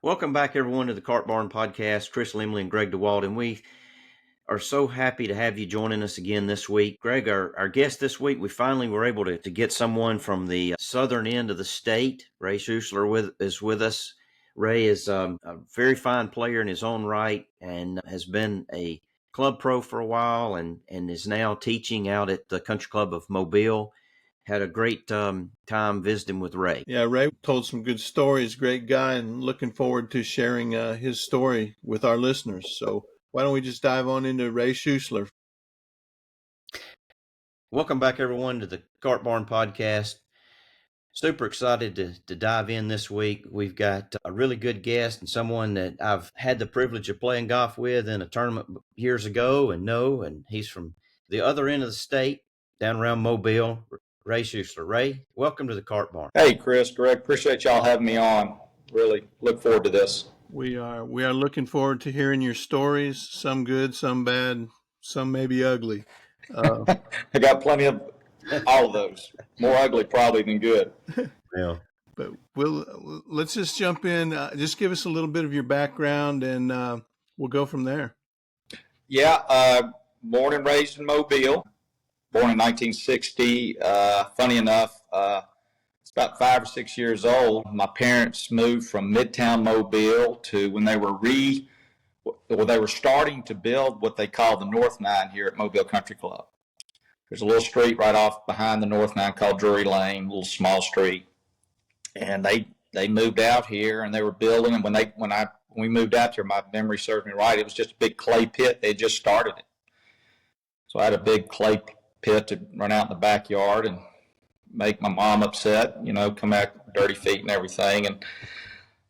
Welcome back, everyone, to the Cart Barn Podcast. Chris Lemley and Gregg Dewalt, and we are so happy to have you joining us again this week. Gregg, our guest this week, we finally were able to get someone from the southern end of the state. Ray Schuessler is with us. Ray is a very fine player in his own right and has been a club pro for a while and is now teaching out at the Country Club of Mobile. Had a great time visiting with Ray. Yeah, Ray told some good stories. Great guy, and looking forward to sharing his story with our listeners. So why don't we just dive on into Ray Schuessler? Welcome back, everyone, to the Cart Barn Podcast. Super excited to dive in this week. We've got a really good guest and someone that I've had the privilege of playing golf with in a tournament years ago and he's from the other end of the state, down around Mobile. Ray Schuessler. Ray, welcome to the Cart Barn. Hey, Chris, Gregg, appreciate y'all having me on. Really look forward to this. We are looking forward to hearing your stories. Some good, some bad, some maybe ugly. I got plenty of all of those. More ugly probably than good. Yeah. But let's just jump in. Just give us a little bit of your background, and we'll go from there. Yeah, born and raised in Mobile. Born in 1960. Funny enough, it's about 5 or 6 years old. My parents moved from Midtown Mobile to when they were starting to build what they call the North Nine here at Mobile Country Club. There's a little street right off behind the North Nine called Drury Lane, a little small street. And they moved out here and they were building. And when we moved out here, my memory serves me right, it was just a big clay pit. They had just started it. So I had a big clay pit to run out in the backyard and make my mom upset, come back with dirty feet and everything. And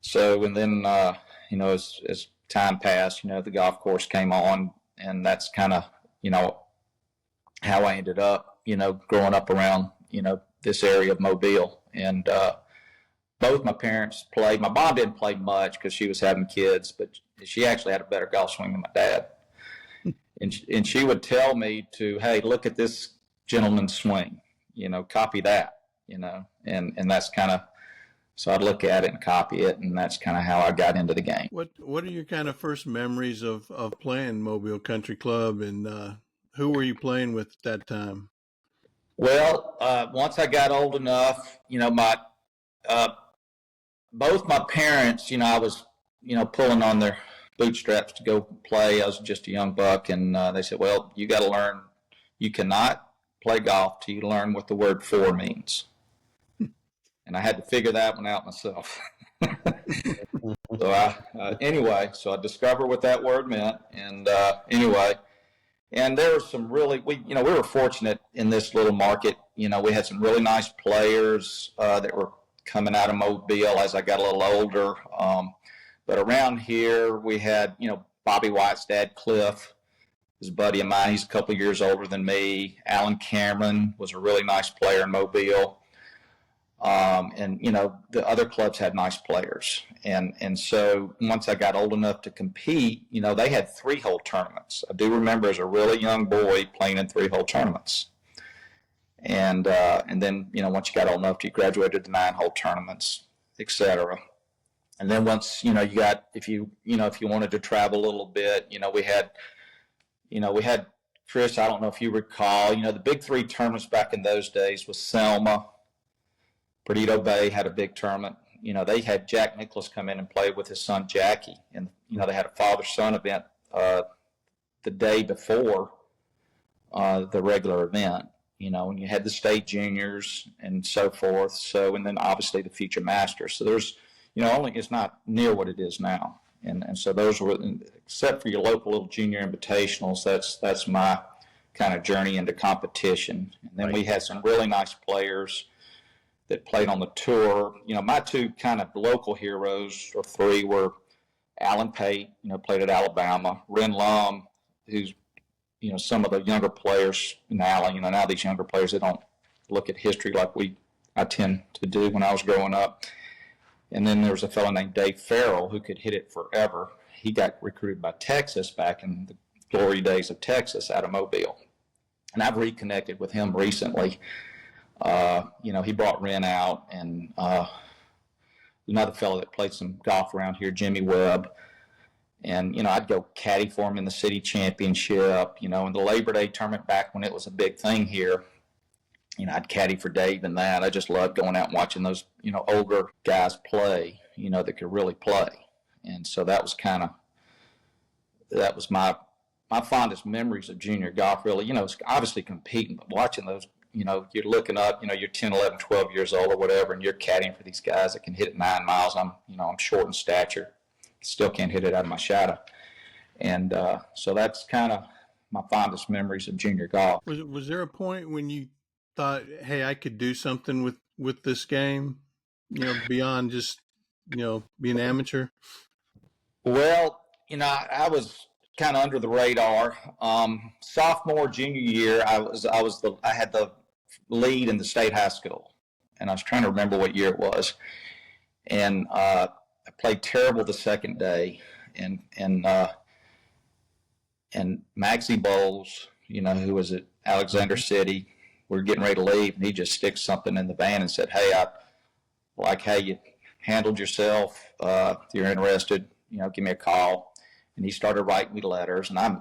so, and then, as time passed, the golf course came on, and that's kind of, how I ended up, growing up around, this area of Mobile. And both my parents played. My mom didn't play much because she was having kids, but she actually had a better golf swing than my dad. And she would tell me to, hey, look at this gentleman's swing, copy that, and that's kind of, so I'd look at it and copy it, and that's kind of how I got into the game. What are your kind of first memories of playing Mobile Country Club, and who were you playing with at that time? Well, once I got old enough, both my parents, I was, pulling on their bootstraps to go play. I was just a young buck, and they said, well, you got to learn, you cannot play golf till you learn what the word for means. And I had to figure that one out myself. So I discovered what that word meant. And and there were some really, we were fortunate in this little market. We had some really nice players that were coming out of Mobile as I got a little older. But around here, we had, Bobby White's dad, Cliff, is a buddy of mine. He's a couple of years older than me. Alan Cameron was a really nice player in Mobile. And, the other clubs had nice players. And so once I got old enough to compete, they had 3-hole tournaments. I do remember as a really young boy playing in 3-hole tournaments. And then, once you got old enough, you graduated to 9-hole tournaments, etc. And then once, you got, if you wanted to travel a little bit, we had, Chris, I don't know if you recall, the big 3 tournaments back in those days was Selma. Perdido Bay had a big tournament. They had Jack Nicklaus come in and play with his son Jackie. And, they had a father-son event the day before the regular event, and you had the state juniors and so forth. So, and then obviously the future masters. So there's, it's not near what it is now. And so those were, except for your local little junior invitationals, that's my kind of journey into competition. And then we had some really nice players that played on the tour. My 2 kind of local heroes, or 3, were Alan Pate, played at Alabama. Ren Lum, who's, some of the younger players now, now these younger players, they don't look at history like I tend to do when I was growing up. And then there was a fellow named Dave Farrell who could hit it forever. He got recruited by Texas back in the glory days of Texas out of Mobile. And I've reconnected with him recently. He brought Ren out, and another fellow that played some golf around here, Jimmy Webb. And, I'd go caddy for him in the city championship, in the Labor Day tournament back when it was a big thing here. I'd caddy for Dave and that. I just loved going out and watching those, older guys play, that could really play. And so that was my fondest memories of junior golf, really. It's obviously competing, but watching those, you're looking up, you're 10, 11, 12 years old or whatever, and you're caddying for these guys that can hit it 9 miles. I'm short in stature, still can't hit it out of my shadow. And so that's kind of my fondest memories of junior golf. Was there a point when you thought, hey, I could do something with this game, beyond just, being amateur? Well, I was kind of under the radar. Sophomore, junior year, I had the lead in the state high school, and I was trying to remember what year it was. And I played terrible the second day, and Maxie Bowles, who was at Alexander City, we were getting ready to leave, and he just sticks something in the van and said, "Hey, I like how you handled yourself. If you're interested, give me a call." And he started writing me letters. And I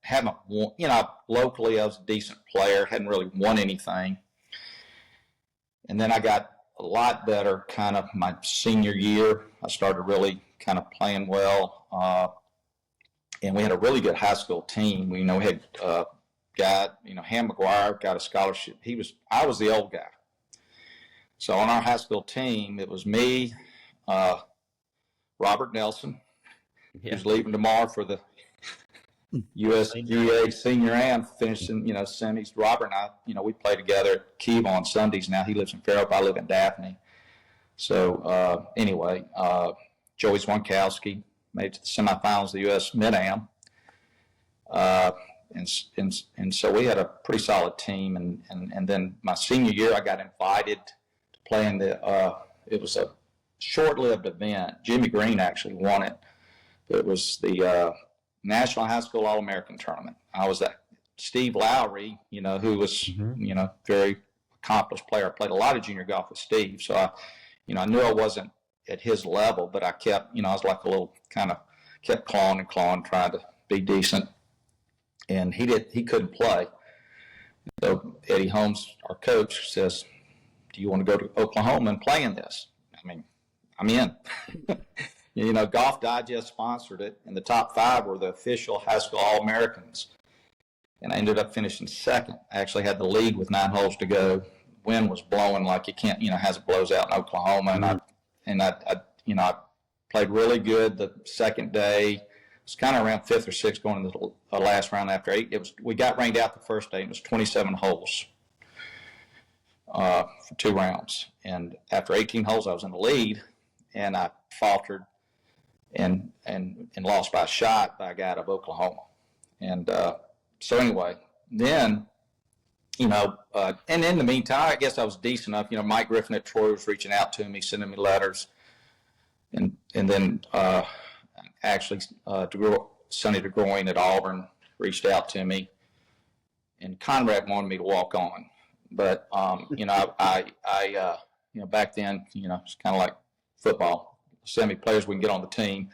haven't won, locally I was a decent player, hadn't really won anything. And then I got a lot better kind of my senior year. I started really kind of playing well. And we had a really good high school team. We had Ham McGuire got a scholarship. I was the old guy. So on our high school team, it was me, Robert Nelson, who's leaving tomorrow for the USGA senior am, finishing, semis. Robert and I, we play together at Kiva on Sundays now. He lives in Fairhope. I live in Daphne. So anyway, Joey Zwonkowski made it to the semifinals of the U.S. Mid-Am. And so we had a pretty solid team. And then my senior year, I got invited to play in it was a short-lived event. Jimmy Green actually won it. It was the National High School All-American Tournament. I was at Steve Lowry, who was, very accomplished player. I played a lot of junior golf with Steve. So I knew I wasn't at his level, but I kept, I was like a little kind of kept clawing, trying to be decent. And he couldn't play. So Eddie Holmes, our coach, says, "Do you want to go to Oklahoma and play in this?" I mean, I'm in. Golf Digest sponsored it, and the top 5 were the official high school All-Americans. And I ended up finishing second. I actually had the lead with 9 holes to go. Wind was blowing like you can't, as it blows out in Oklahoma. And I played really good the second day. It was kind of around 5th or 6th going into the last round after 8. We got rained out the first day, and it was 27 holes for 2 rounds. And after 18 holes, I was in the lead, and I faltered and lost by a shot by a guy out of Oklahoma. And so anyway, then, and in the meantime, I guess I was decent enough. Mike Griffin at Troy was reaching out to me, sending me letters. And then actually Sonny DeGroin at Auburn reached out to me, and Conrad wanted me to walk on. But, I back then, it's kind of like football. Send me players we can get on the team.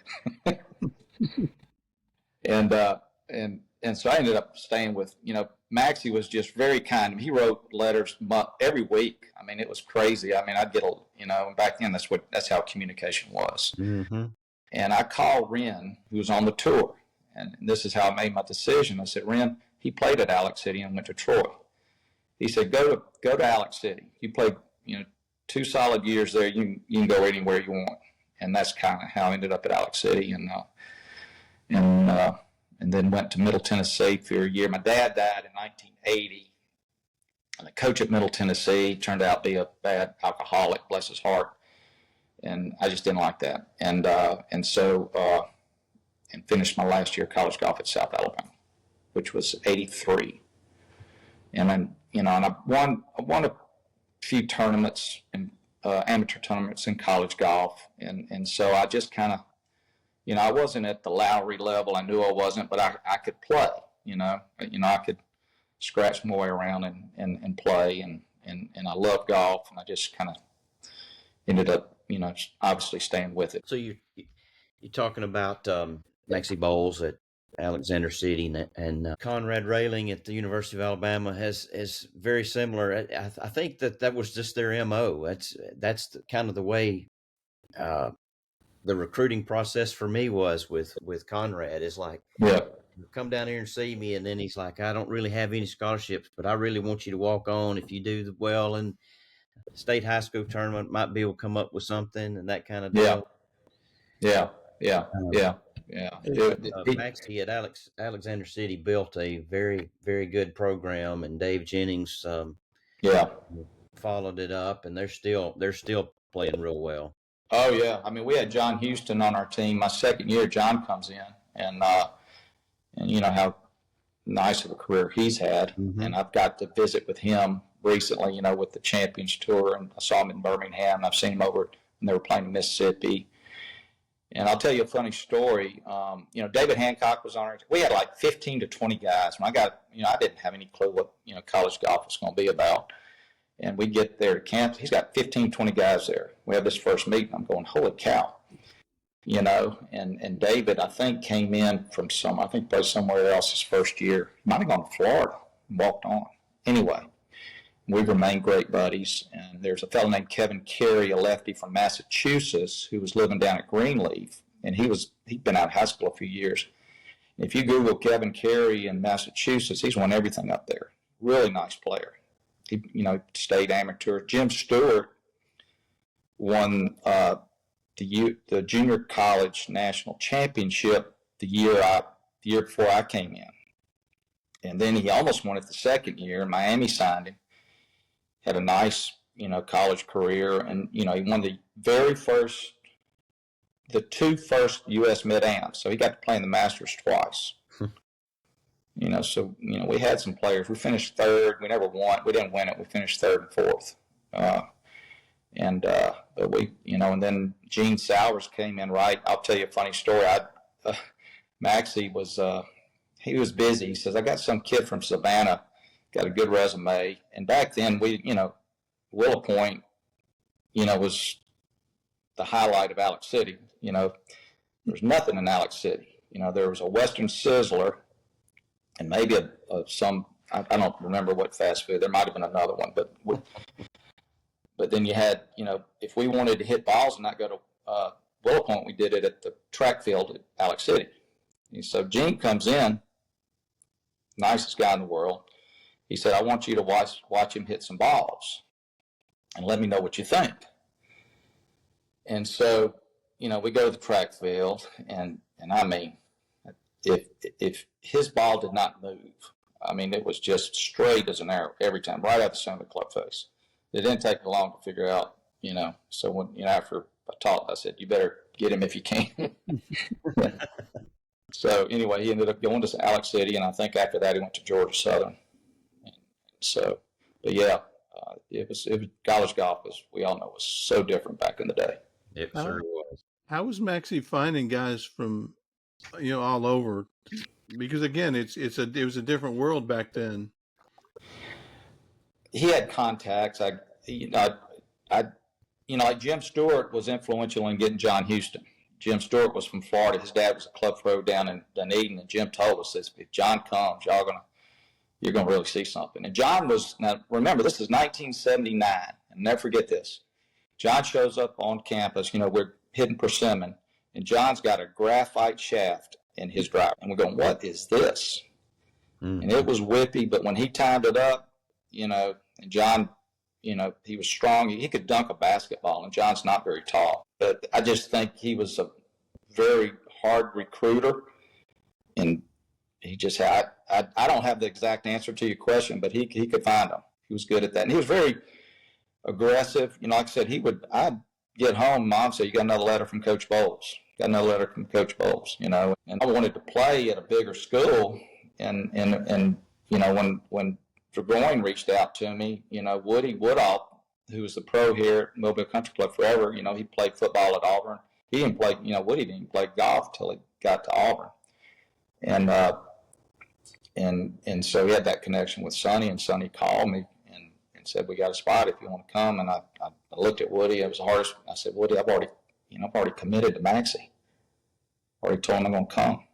And so I ended up staying with, Maxie was just very kind. He wrote letters every week. I mean, it was crazy. I mean, I'd get back then that's how communication was. Mm-hmm. And I called Ren, who was on the tour, and this is how I made my decision. I said, "Ren, he played at Alex City and went to Troy." He said, "Go to Alex City. You played, 2 solid years there. You can go anywhere you want." And that's kind of how I ended up at Alex City, and then went to Middle Tennessee for a year. My dad died in 1980, and the coach at Middle Tennessee turned out to be a bad alcoholic, bless his heart, and I just didn't like that. And so finished my last year of college golf at South Alabama, which was '83, and then and I won a few tournaments and amateur tournaments in college golf, and so I just kind of. I wasn't at the Lowry level. I knew I wasn't, but I could play. I could scratch my way around and play, and I love golf, and I just kind of, ended up, obviously staying with it. So you're talking about Maxie Bowles at Alexander City and Conrad Railing at the University of Alabama is very similar. I think that was just their MO. That's kind of the way the recruiting process for me was with Conrad. Is like, Yeah. come down here and see me, and then he's like, I don't really have any scholarships, but I really want you to walk on. If you do well in state high school tournament, might be able to come up with something and that kind of Yeah. deal. Yeah. Yeah. Um, Yeah. Yeah. Maxie at Alexander City built a very, very good program, and Dave Jennings Yeah. followed it up, and they're still playing real well. Oh yeah. I mean, we had John Houston on our team. My second year, John comes in, and you know how nice of a career he's had. Mm-hmm. And I've got to visit with him recently, with the Champions Tour, and I saw him in Birmingham. I've seen him over when they were playing in Mississippi. And I'll tell you a funny story. David Hancock was on our team. We had like 15 to 20 guys. When I got, I didn't have any clue what, college golf was going to be about. And we get there to camp. He's got 15, 20 guys there. We have this first meeting. I'm going, holy cow. And David, I think, came in from probably somewhere else his first year. He might have gone to Florida and walked on. Anyway, we've remained great buddies. And there's a fellow named Kevin Carey, a lefty from Massachusetts, who was living down at Greenleaf. And he'd been out of high school a few years. And if you Google Kevin Carey in Massachusetts, he's won everything up there. Really nice player. He, stayed amateur. Jim Stewart won the junior college national championship the year before I came in. And then he almost won it the second year. Miami signed him. Had a nice, college career. And, he won the two first U.S. Mid-Ams. So he got to play in the Masters twice. We had some players. We finished third. We never won. We didn't win it. We finished third and fourth. But we, and then Gene Sowers came in right. I'll tell you a funny story. Maxie was, he was busy. He says, I got some kid from Savannah, got a good resume. And back then Willow Point, was the highlight of Alex City. There's nothing in Alex City. There was a Western Sizzler and maybe I don't remember what fast food. There might have been another one, but then you had, if we wanted to hit balls and not go to Willow Point, we did it at the track field at Alex City. And so Gene comes in, nicest guy in the world. He said, I want you to watch him hit some balls and let me know what you think. And so, we go to the track field, and I mean, if his ball did not move, I mean, it was just straight as an arrow every time, right out the center of the club face. It didn't take long to figure out, So when, after I taught, I said, you better get him if you can. So anyway, he ended up going to Alex City, and I think after that he went to Georgia Southern. So, but yeah, it was college golf, as we all know, was so different back in the day. It sure was. How was Maxie finding guys from, all over? Because again, it was a different world back then. He had contacts. Like Jim Stewart was influential in getting John Houston. Jim Stewart was from Florida. His dad was a club pro down in Dunedin, and Jim told us this: if John comes, you're gonna really see something. And John now remember, this is 1979, and never forget this. John shows up on campus. We're hitting persimmon, and John's got a graphite shaft in his driver, and we're going, what is this? Mm-hmm. And it was whippy, but when he timed it up, and John, he was strong. He could dunk a basketball, and John's not very tall. But I just think he was a very hard recruiter, and he just had, I don't have the exact answer to your question, but he could find them. He was good at that. And he was very aggressive. Like I said, I'd get home, Mom said, you got another letter from Coach Bowles. And I wanted to play at a bigger school. And when Burgoyne reached out to me, Woody Woodall, who was the pro here at Mobile Country Club forever, he played football at Auburn. He didn't play, Woody didn't play golf till he got to Auburn. And so he had that connection with Sonny, and Sonny called me and and said, we got a spot if you want to come. And I looked at Woody. It was the hardest. I said, Woody, I've already committed to Maxie. Already told him I'm going to come,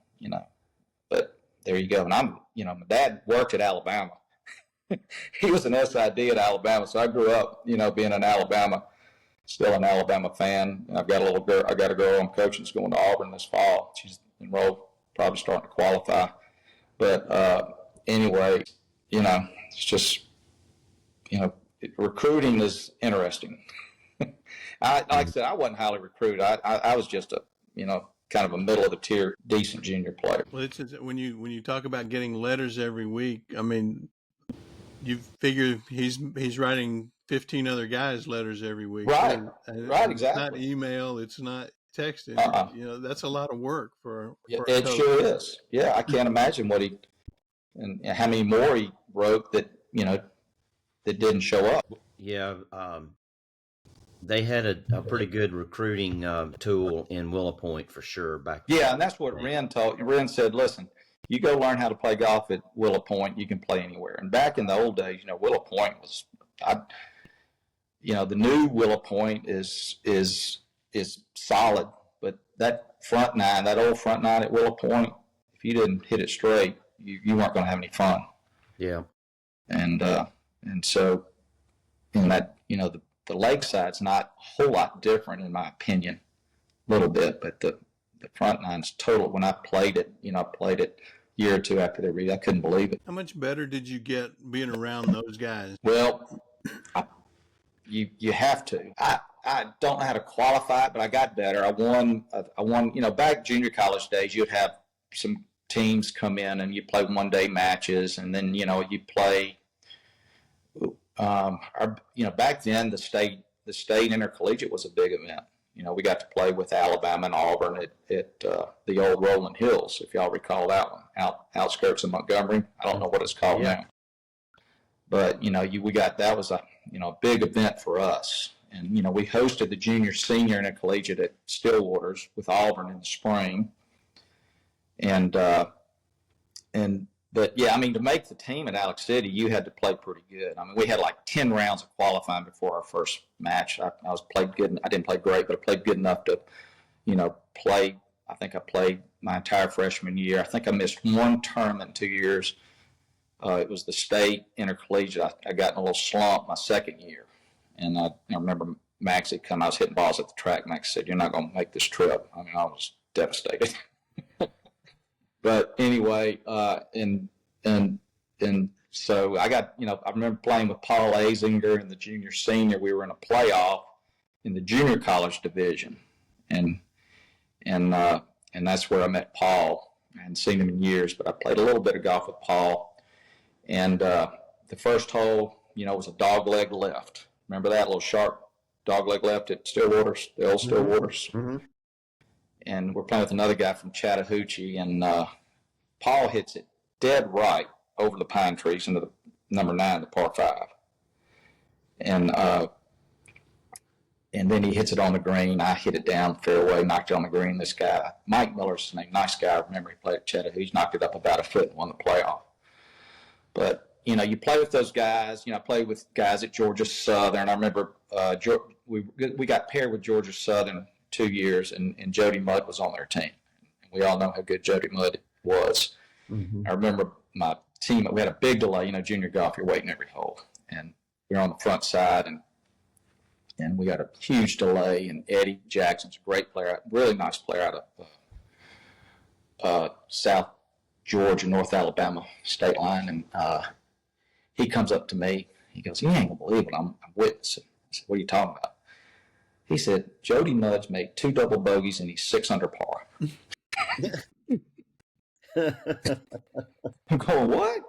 But there you go. And my dad worked at Alabama. He was an SID at Alabama, so I grew up, being an Alabama, still an Alabama fan. And I've got a little girl. I got a girl I'm coaching that's going to Auburn this fall. She's enrolled, probably starting to qualify. But anyway, it's just, recruiting is interesting. Like I said, I wasn't highly recruited. I was just a, kind of a middle of the tier, decent junior player. Well, it's when you talk about getting letters every week, I mean, you figure he's writing 15 other guys letters every week. Right. Right. Exactly. It's not email. It's not texting. That's a lot of work for it sure is. Yeah. I can't imagine what and how many more he wrote that, that didn't show up. Yeah. They had a pretty good recruiting tool in Willow Point for sure back then. Yeah, and that's what Ren taught. Ren said, listen, you go learn how to play golf at Willow Point, you can play anywhere. And back in the old days, Willow Point was, the new Willow Point is solid, but that old front nine at Willow Point, if you didn't hit it straight, you weren't going to have any fun. Yeah. And so in that, the lakeside's not a whole lot different in my opinion, a little bit, but the front nine's total. When I played it, I played it a year or two after they read. I couldn't believe it. How much better did you get being around those guys? Well, you have to. I don't know how to qualify it, but I got better. I won. Back junior college days, you'd have some teams come in and you play one-day matches, and then you play. Back then the state intercollegiate was a big event. We got to play with Alabama and Auburn at the old Rolling Hills, if y'all recall that one, outskirts of Montgomery. I don't know what it's called now, but that was a big event for us. And we hosted the junior senior intercollegiate at Stillwater's with Auburn in the spring, But yeah, to make the team at Alex City, you had to play pretty good. We had like 10 rounds of qualifying before our first match. I played good. I didn't play great, but I played good enough to, play. I think I played my entire freshman year. I think I missed one tournament in 2 years. It was the state intercollegiate. I got in a little slump my second year, and I remember Maxie come. I was hitting balls at the track. Max said, "You're not going to make this trip." I was devastated. But anyway, and so I got, I remember playing with Paul Azinger in the junior senior. We were in a playoff in the junior college division, and that's where I met Paul. I hadn't seen him in years, but I played a little bit of golf with Paul. And the first hole, was a dogleg left. Remember that little sharp dogleg left at Stillwater's, the old Stillwater's? Mm-hmm. And we're playing with another guy from Chattahoochee, and Paul hits it dead right over the pine trees into the number 9, the par 5. And then he hits it on the green. I hit it down the fairway, knocked it on the green. This guy, Mike Miller's his name, nice guy. I remember he played at Chattahoochee. He knocked it up about a foot and won the playoff. But, you play with those guys. I played with guys at Georgia Southern. I remember we got paired with Georgia Southern 2 years, and Jody Mudd was on their team. And we all know how good Jody Mudd was. Mm-hmm. I remember my team, we had a big delay. Junior golf, you're waiting every hole. And we were on the front side, and we got a huge delay. And Eddie Jackson's a great player, really nice player out of South Georgia, North Alabama state line. And he comes up to me. He goes, "You ain't going to believe it. I'm witnessing." I said, "What are you talking about?" He said, "Jody Mudd's made 2 double bogeys and he's 6 under par." I'm going, "What?"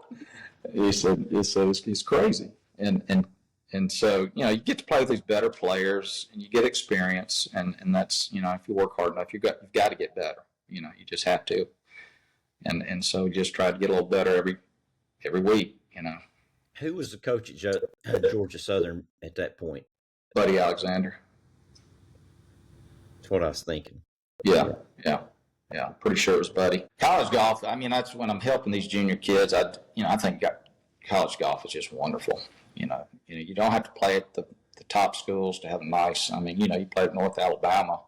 He said, "It's crazy." And so, you get to play with these better players and you get experience, and that's, if you work hard enough, you've got to get better. You just have to. And so we just try to get a little better every week, Who was the coach at Georgia Southern at that point? Buddy Alexander. That's what I was thinking. Yeah. Pretty sure it was Buddy. College golf. That's when I'm helping these junior kids. I think college golf is just wonderful. You don't have to play at the top schools to have a nice. I mean, you played at North Alabama.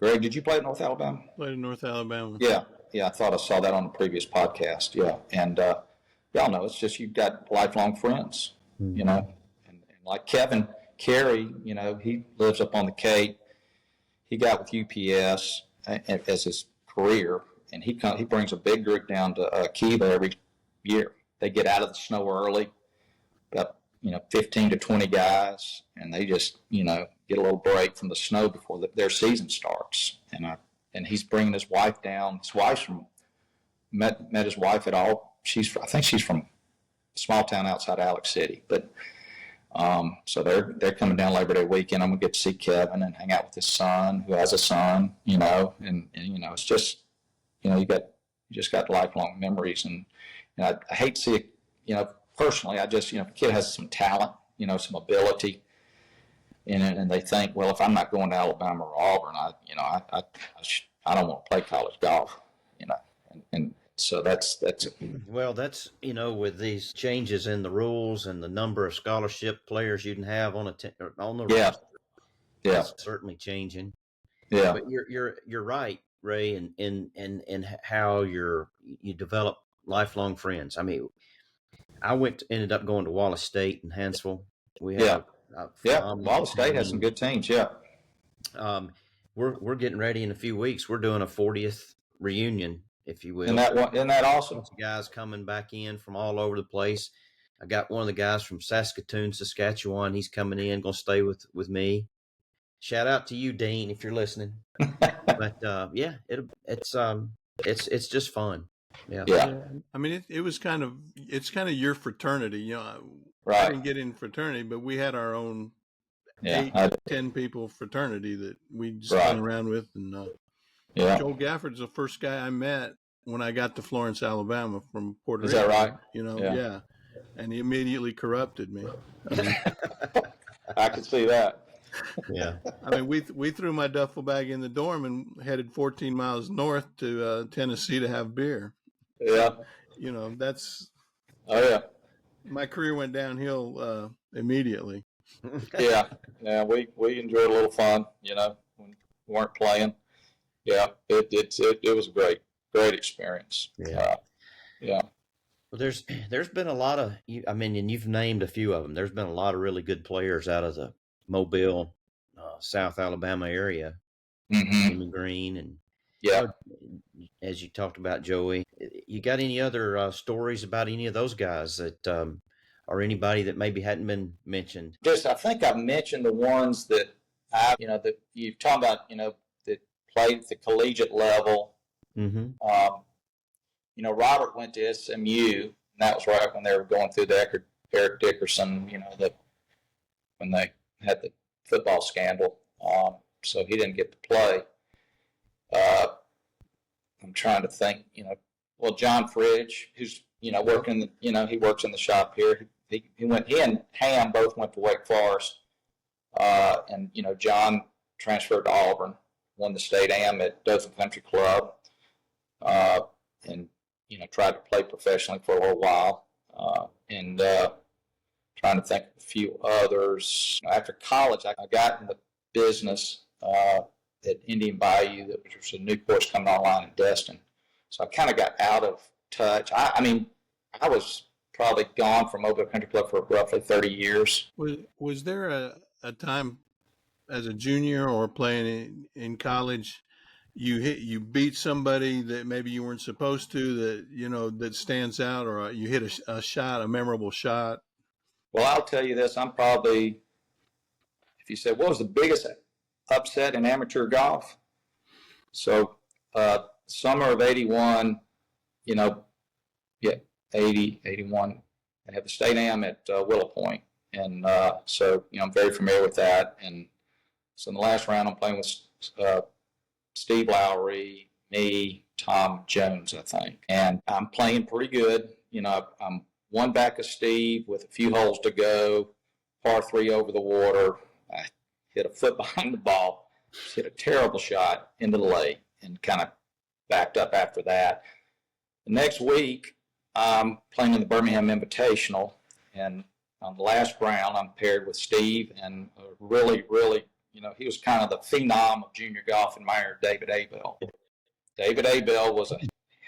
Greg, did you play at North Alabama? Played in North Alabama. Yeah. I thought I saw that on the previous podcast. Yeah, and y'all know it's just you've got lifelong friends. Mm-hmm. And like Kevin Carey, he lives up on the Cape. He got with UPS as his career, and he brings a big group down to Kiva every year. They get out of the snow early, about 15 to 20 guys, and they just get a little break from the snow before their season starts. And he's bringing his wife down. His wife's met his wife at all. I think she's from a small town outside Alex City, but so they're coming down Labor Day weekend. I'm gonna get to see Kevin and hang out with his son, who has a son, and it's just you just got lifelong memories, and I hate to see it. Personally, I just, if a kid has some talent, some ability, and they think, well, if I'm not going to Alabama or Auburn, I don't want to play college golf, and so that's well, that's with these changes in the rules and the number of scholarship players you can have on on the roster, it's certainly changing. Yeah, but you're right, Ray, and how you develop lifelong friends. I mean, ended up going to Wallace State in Hansville. We had Wallace State has some good teams. Yeah, we're getting ready in a few weeks. We're doing a 40th reunion, if you will. Isn't that awesome? Bunch of guys coming back in from all over the place. I got one of the guys from Saskatoon, Saskatchewan. He's coming in, going to stay with me. Shout out to you, Dean, if you're listening. But it's just fun. Yeah. I mean, it's kind of your fraternity. Right. I didn't get in fraternity, but we had our own 8 to 10 people fraternity that we just hung around with. And Joel Gafford's the first guy I met when I got to Florence, Alabama from Puerto Rico. Is that right? Yeah. And he immediately corrupted me. I mean, I can see that. Yeah. I mean, we threw my duffel bag in the dorm and headed 14 miles north to Tennessee to have beer. Yeah. That's. Oh yeah. My career went downhill immediately. Yeah. We enjoyed a little fun, when we weren't playing. Yeah. It was a great experience. Yeah. Yeah. Well, there's been a lot of and you've named a few of them. There's been a lot of really good players out of the Mobile, South Alabama area. Mm-hmm. Green and as you talked about, Joey. You got any other stories about any of those guys that or anybody that maybe hadn't been mentioned? I think I mentioned the ones that that you've talked about, that played at the collegiate level. Mm-hmm. Robert went to SMU, and that was right when they were going through the Eric Dickerson, when they had the football scandal. So he didn't get to play. I'm trying to think, John Fridge, who's, working, he works in the shop here. He and Ham both went to Wake Forest. And, John transferred to Auburn, won the state am at Dothan Country Club. And, tried to play professionally for a little while. And trying to think of a few others. After college, I got in the business at Indian Bayou, that was a new course coming online in Destin. So I kind of got out of touch. I was probably gone from Mobile Country Club for roughly 30 years. Was there a time as a junior or playing in college you beat somebody that maybe you weren't supposed to, that that stands out, or you hit a memorable shot? Well, I'll tell you this. I'm probably, if you said, what was the biggest upset in amateur golf? So, summer of 81, 80, 81, I had the state am at Willow Point. And so, I'm very familiar with that. And so in the last round, I'm playing with Steve Lowry, me, Tom Jones, I think. And I'm playing pretty good. I'm one back of Steve with a few holes to go, par 3 over the water. I hit a foot behind the ball, hit a terrible shot into the lake, and kind of backed up after that. The next week, I'm playing in the Birmingham Invitational, and on the last round, I'm paired with Steve and really, he was kind of the phenom of junior golf in my era, David Abel. David Abel was a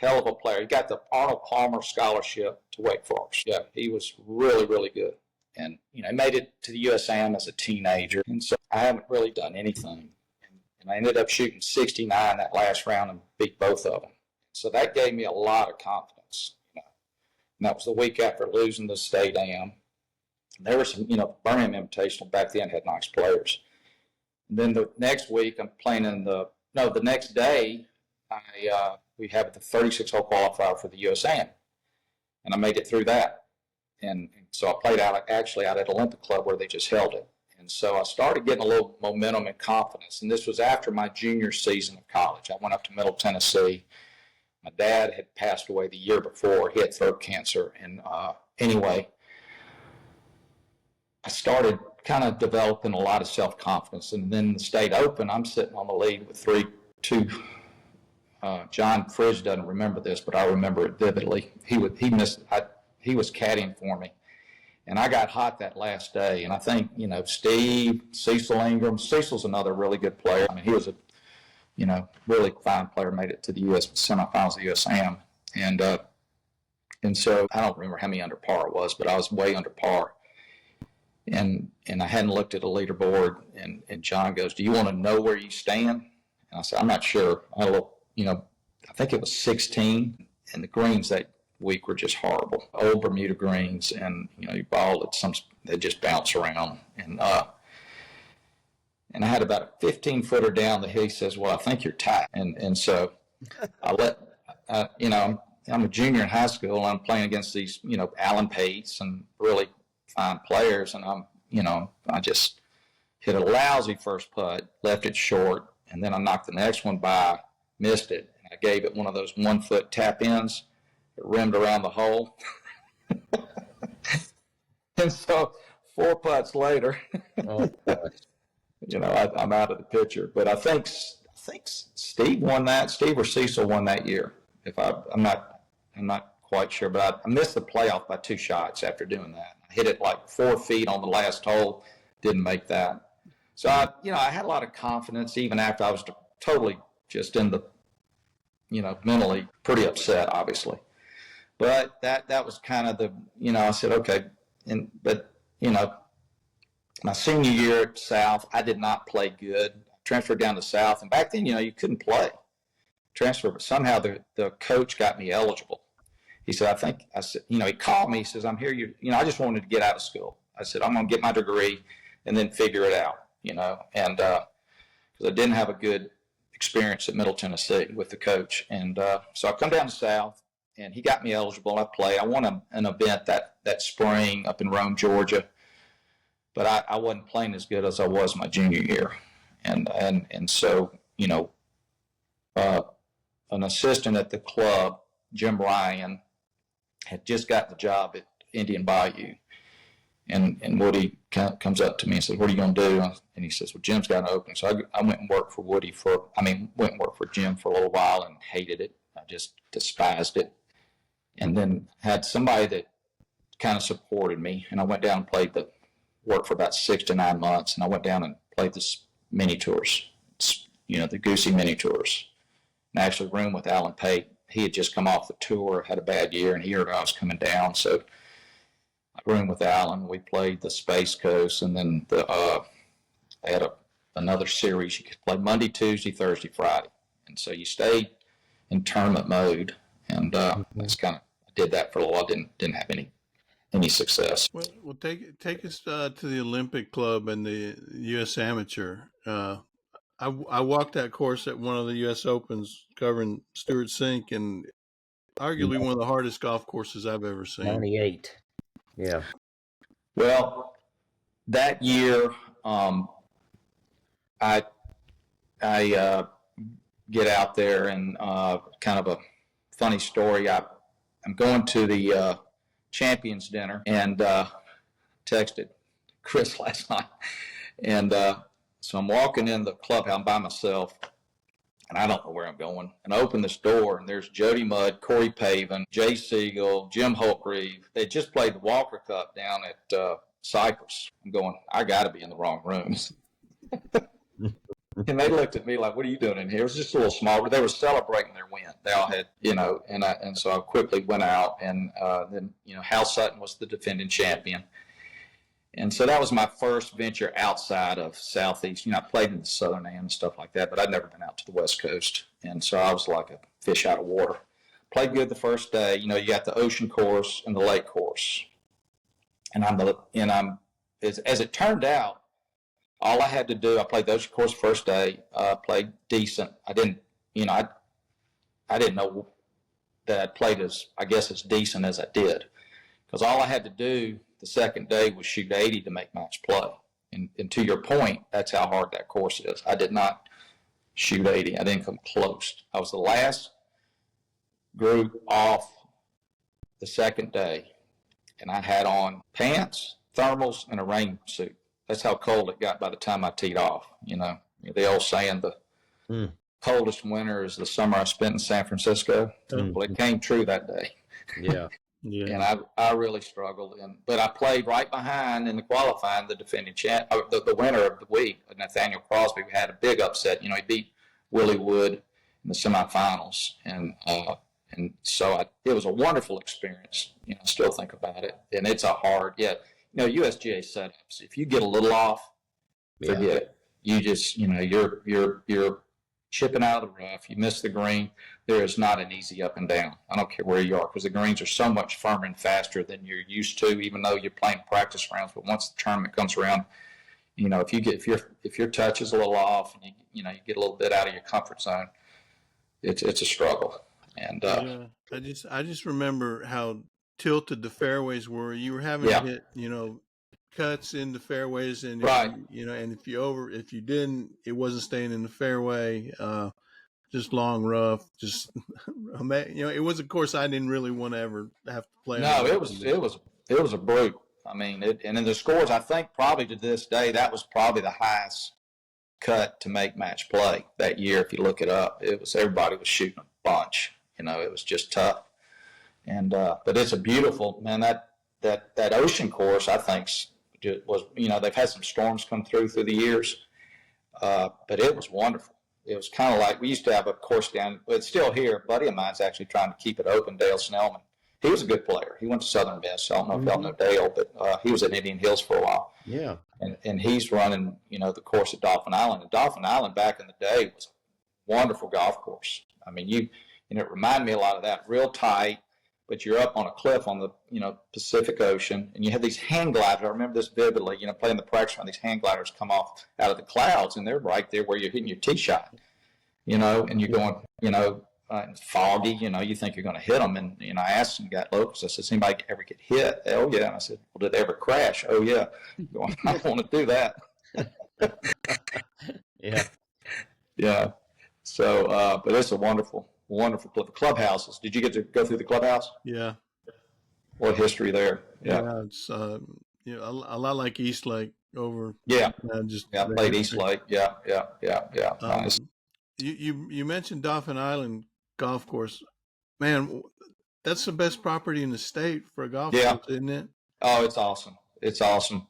hell of a player. He got the Arnold Palmer Scholarship to Wake Forest. Yeah, he was really, really good. And, he made it to the USAM as a teenager. And so I haven't really done anything. And I ended up shooting 69 that last round and beat both of them. So that gave me a lot of confidence. And that was the week after losing the state am. There were some, Birmingham Invitational back then had nice players. And then the next week I'm playing the next day we have the 36-hole qualifier for the USAM. And I made it through that. And so I played out at Olympic Club where they just held it. And so I started getting a little momentum and confidence. And this was after my junior season of college. I went up to Middle Tennessee. My dad had passed away the year before. He had throat cancer. And anyway, I started kind of developing a lot of self-confidence. And then the state open, I'm sitting on the lead with 3-2. John Fridge doesn't remember this, but I remember it vividly. He was caddying for me. And I got hot that last day. And I think, Steve, Cecil Ingram. Cecil's another really good player. I mean, he was a, really fine player, made it to the U.S. semifinals of the USAM. And so I don't remember how many under par it was, but I was way under par. And I hadn't looked at a leaderboard. And John goes, "Do you want to know where you stand?" And I said, "I'm not sure." I looked, I think it was 16. And the greens that week were just horrible. Old Bermuda greens, and you ball at they just bounce around. And I had about a 15-footer down the hill. He says, "Well, I think you're tight." And so I I'm a junior in high school, and I'm playing against these, Alan Pates and really fine players, and I just hit a lousy first putt, left it short, and then I knocked the next one by, missed it, and I gave it one of those 1-foot tap ins. It rimmed around the hole. And so 4 putts later, I'm out of the picture. But I think Steve won that. Steve or Cecil won that year. I'm not quite sure, but I missed the playoff by 2 shots after doing that. I hit it like 4 feet on the last hole, didn't make that. So I had a lot of confidence even after I was totally just in the, mentally pretty upset, obviously. But that was kind of the, I said, okay. But my senior year at South, I did not play good. I transferred down to South. And back then, you couldn't play. Transfer, but somehow the coach got me eligible. He said, he called me. He says, "I'm here. I just wanted to get out of school." I said, "I'm going to get my degree and then figure it out, and because I didn't have a good experience at Middle Tennessee with the coach. And so I come down to South, and he got me eligible. I played. I won an event that spring up in Rome, Georgia, but I wasn't playing as good as I was my junior year. And so, an assistant at the club, Jim Ryan, had just got the job at Indian Bayou. And Woody comes up to me and says, "What are you going to do?" And he says, "Well, Jim's got an opening." So I went and worked for Jim for a little while and hated it. I just despised it. And then had somebody that kind of supported me. And I went down and worked for about 6 to 9 months. And I went down and played this mini tours, the Goosey mini tours. And I actually roomed with Alan Pate. He had just come off the tour, had a bad year, and he heard I was coming down. So I roomed with Alan. We played the Space Coast, and then they had another series. You could play Monday, Tuesday, Thursday, Friday. And so you stayed in tournament mode. And that's kind of, I did that for a while. Didn't have any success. Well, take us to the Olympic Club and the U.S. Amateur. I walked that course at one of the U.S. Opens covering Stewart Sink, and arguably one of the hardest golf courses I've ever seen. 98. Yeah. Well, that year, I get out there, and kind of a funny story. I'm going to the Champions Dinner, and texted Chris last night, and so I'm walking in the clubhouse. I'm by myself, and I don't know where I'm going. And I open this door, and there's Jody Mudd, Corey Pavin, Jay Siegel, Jim Holtgreave. They just played the Walker Cup down at Cypress. I'm going, I got to be in the wrong rooms. And they looked at me like, what are you doing in here? It was just a little small, but they were celebrating their win. They all had, and so I quickly went out, and then, Hal Sutton was the defending champion. And so that was my first venture outside of Southeast. I played in the Southern Am and stuff like that, but I'd never been out to the West Coast. And so I was like a fish out of water. Played good the first day. You got the ocean course and the lake course. And as it turned out, all I had to do, I played the ocean course first day, played decent. I didn't know that I'd played as decent as I did. Because all I had to do the second day was shoot 80 to make match play. And to your point, that's how hard that course is. I did not shoot 80. I didn't come close. I was the last group off the second day, and I had on pants, thermals, and a rain suit. That's how cold it got by the time I teed off. The old saying, the coldest winter is the summer I spent in San Francisco. Well, it came true that day. Yeah. Yeah. And I really struggled. But I played right behind in the qualifying the defending champ, the winner of the week, Nathaniel Crosby. We had a big upset. He beat Willie Wood in the semifinals. And so it was a wonderful experience. I still think about it. And it's a hard, USGA setups. If you get a little off, forget it. You just, you're chipping out of the rough. You miss the green. There is not an easy up and down. I don't care where you are, because the greens are so much firmer and faster than you're used to, even though you're playing practice rounds. But once the tournament comes around, if your touch is a little off and you get a little bit out of your comfort zone, it's a struggle. And I just remember how tilted the fairways were. You were having to hit, cuts in the fairways, and right. And if you didn't, it wasn't staying in the fairway. Just long rough. Just it was a course I didn't really want to ever have to play. No, it was a brute. I mean, and in the scores, I think probably to this day, that was probably the highest cut to make match play that year. If you look it up, everybody was shooting a bunch. It was just tough. And but it's a beautiful, man. That ocean course, I think, was, they've had some storms come through the years, but it was wonderful. It was kind of like, we used to have a course down, but it's still here. A buddy of mine's actually trying to keep it open, Dale Snellman. He was a good player. He went to Southern Miss. So I don't know if y'all know Dale, but he was at Indian Hills for a while. Yeah. And he's running, the course at Dolphin Island. And Dolphin Island back in the day was a wonderful golf course. I mean, it reminded me a lot of that. Real tight, but you're up on a cliff on the, Pacific Ocean, and you have these hang gliders. I remember this vividly, playing the practice round, these hang gliders come off out of the clouds, and they're right there where you're hitting your tee shot, and you're going, foggy, you think you're going to hit them. And, I asked some guy locals, I said, does anybody ever get hit? Oh, yeah. And I said, well, did they ever crash? Oh, yeah. Going, I don't want to do that. Yeah. Yeah. So, but it's a wonderful club. The clubhouses. Did you get to go through the clubhouse? Yeah. What history there? Yeah. It's a lot like East Lake over. Yeah. I played East Lake. Yeah. Nice. You mentioned Dolphin Island golf course. Man, that's the best property in the state for a golf course, isn't it? Oh, it's awesome. It's awesome.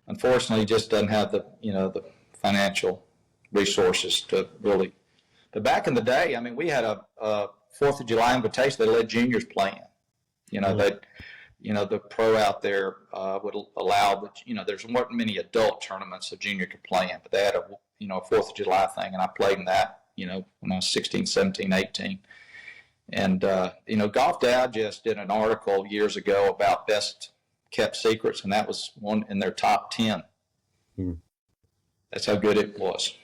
Unfortunately, it just doesn't have the the financial resources to really. But back in the day, I mean, we had a 4th of July invitation. They let juniors play in. The pro out there would allow that. There's weren't many adult tournaments a junior could play in, but they had a 4th of July thing, and I played in that. When I was 16, 17, 18. And Golf Digest did an article years ago about best kept secrets, and that was one in their top 10. That's how good it was.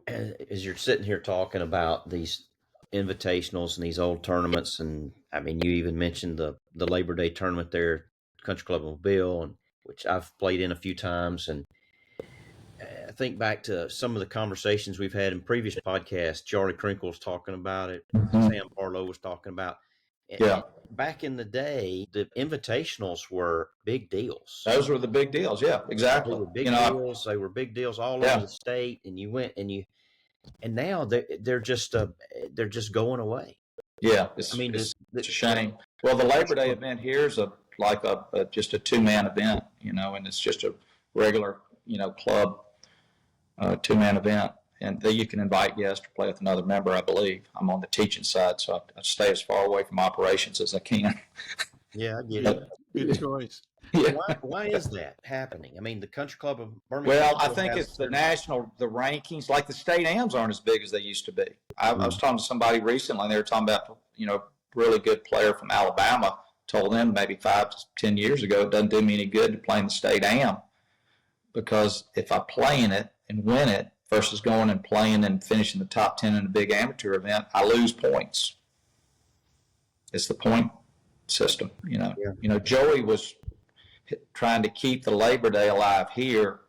As you're sitting here talking about these invitationals and these old tournaments, and I mean, you even mentioned the Labor Day tournament there, Country Club Mobile, and which I've played in a few times. And I think back to some of the conversations we've had in previous podcasts. Charlie Crinkle's talking about it. Sam Barlow was talking about. Yeah. Back in the day, the invitationals were big deals. Those were the big deals. Yeah, exactly. They were big deals. They were big deals all over the state, and you went and now they're just going away. Yeah, it's a shame. Well, the Labor Day event here is like just a 2-man event, and it's just a regular, club 2-man event. And then you can invite guests to play with another member, I believe. I'm on the teaching side, so I stay as far away from operations as I can. Yeah, I get it. Good choice. Yeah. Why is that happening? I mean, the Country Club of Birmingham. Well, I think it's the rankings. Like the state AMs aren't as big as they used to be. I was talking to somebody recently, and they were talking about, really good player from Alabama. Told them maybe 5 to 10 years ago, it doesn't do me any good to play in the state AM, because if I play in it and win it versus going and playing and finishing the top 10 in a big amateur event, I lose points. It's the point system, Yeah. Joey was trying to keep the Labor Day alive here.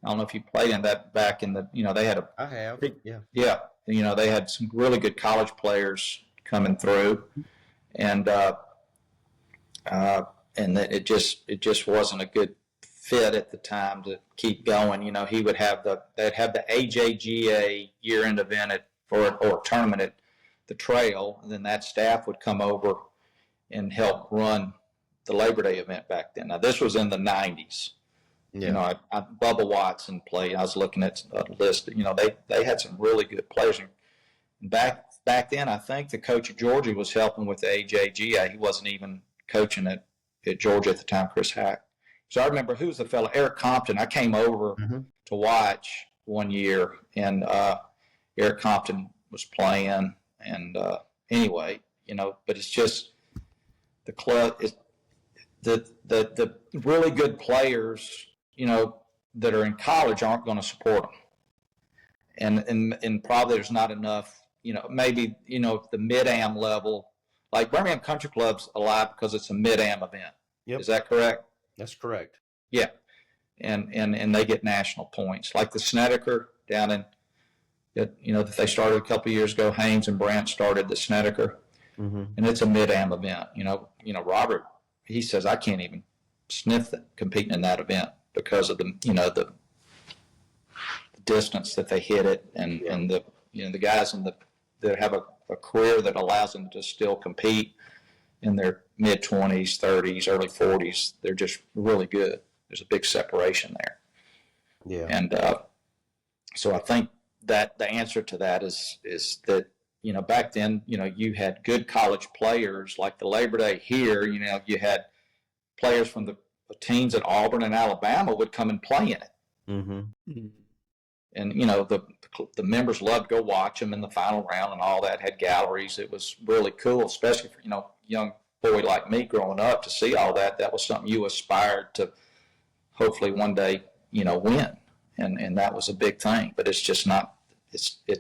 I don't know if you played in that back in the, they had I have. Yeah. Yeah. They had some really good college players coming through, and it just wasn't a good fit at the time to keep going. He would have they'd have the AJGA year-end event or tournament at the trail, and then that staff would come over and help run the Labor Day event back then. Now, this was in the 90s. Yeah. Bubba Watson played. I was looking at a list. They had some really good players. And back then, I think the coach at Georgia was helping with the AJGA. He wasn't even coaching at Georgia at the time, Chris Hack. So I remember, who was the fellow? Eric Compton. I came over to watch one year, and Eric Compton was playing. And anyway, but it's just the club is the really good players, that are in college aren't going to support them. And probably there's not enough, maybe, the mid-am level, like Birmingham Country Club's alive because it's a mid-am event. Yep. Is that correct? That's correct. Yeah. And they get national points. Like the Snedeker down in, that they started a couple of years ago. Haynes and Brandt started the Snedeker, and it's a mid-am event. Robert, he says, I can't even sniff competing in that event because of the distance that they hit it, and the guys that have a career that allows them to still compete in their mid-20s, 30s, early 40s. They're just really good. There's a big separation there. Yeah. And so I think that the answer to that is that, back then, you had good college players like the Labor Day here. You had players from the teams at Auburn and Alabama would come and play in it. Mm-hmm. And, the members loved to go watch them in the final round and all that, had galleries. It was really cool, especially for, young boy like me growing up, to see all that. That was something you aspired to hopefully one day, win. And that was a big thing. But it's just not,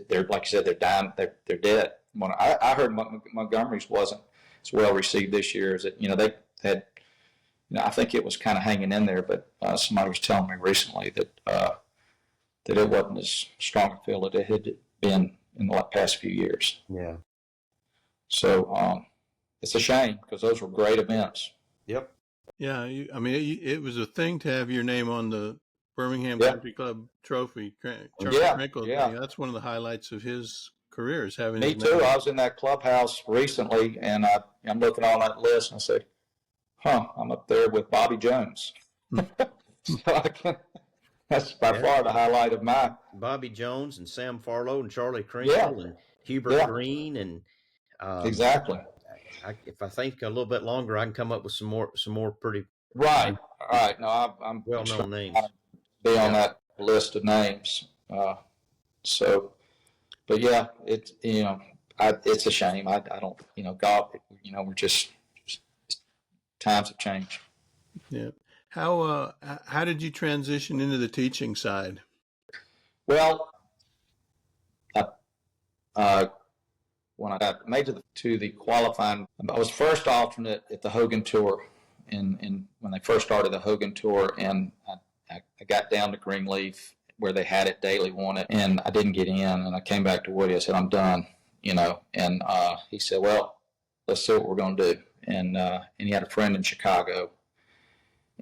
they're, like you said, they're dying, they're dead. When I heard Montgomery's wasn't as well received this year as it, they had, I think it was kind of hanging in there, but somebody was telling me recently that it wasn't as strong a field as it had been in the past few years. Yeah. So it's a shame, because those were great events. Yep. Yeah, it was a thing to have your name on the Birmingham Country Club trophy. Charlie Krenkel, that's one of the highlights of his career, is having. Me too. I was in that clubhouse recently, and I'm looking on that list, and I say, I'm up there with Bobby Jones. So that's by far the highlight of my. Bobby Jones and Sam Farlow and Charlie Krenkel and Hubert Green and exactly. If I think a little bit longer, I can come up with some more pretty right. No, I'm well-known names. Be on that list of names. So, but yeah, it's it's a shame. I don't golf. We're just times have changed. Yeah. How did you transition into the teaching side? Well, when I got made to the qualifying, I was first alternate at the Hogan Tour, in when they first started the Hogan Tour, and I got down to Greenleaf where they had it, Daly won it, and I didn't get in, and I came back to Woody. I said, I'm done, and he said, well, let's see what we're going to do, and he had a friend in Chicago,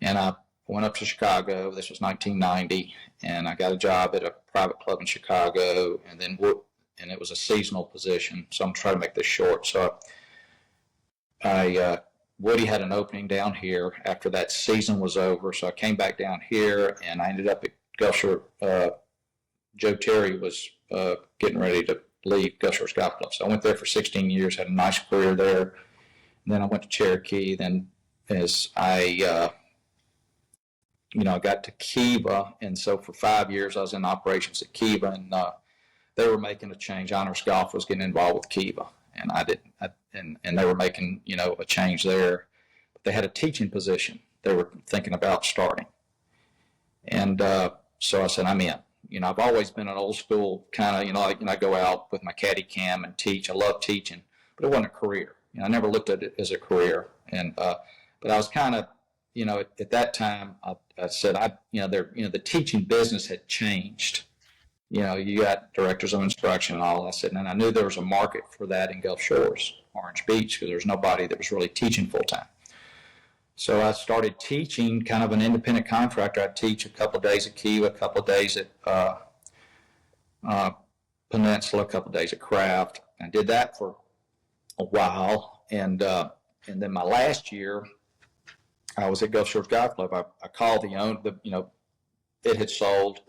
and I went up to Chicago. This was 1990, and I got a job at a private club in Chicago, and and it was a seasonal position, so I'm trying to make this short. So I Woody had an opening down here after that season was over, so I came back down here, and I ended up at Gulf Shore. Joe Terry was getting ready to leave Gulf Shores Golf Club, so I went there for 16 years, had a nice career there. And then I went to Cherokee. Then as I I got to Kiva, and so for 5 years I was in operations at Kiva, and they were making a change. Honors Golf was getting involved with Kiva, and I didn't. And they were making a change there. But they had a teaching position they were thinking about starting, and so I said, I'm in. I've always been an old school kind of, I go out with my caddy cam and teach. I love teaching, but it wasn't a career. I never looked at it as a career, and but I was kind of, at that time, I said, the teaching business had changed. You got directors of instruction and all. I said, and I knew there was a market for that in Gulf Shores, Orange Beach, because there was nobody that was really teaching full time. So I started teaching, kind of an independent contractor. I'd teach a couple of days at Kiva, a couple of days at Peninsula, a couple of days at Craft. I did that for a while, and then my last year, I was at Gulf Shores Golf Club. I called the owner. It had sold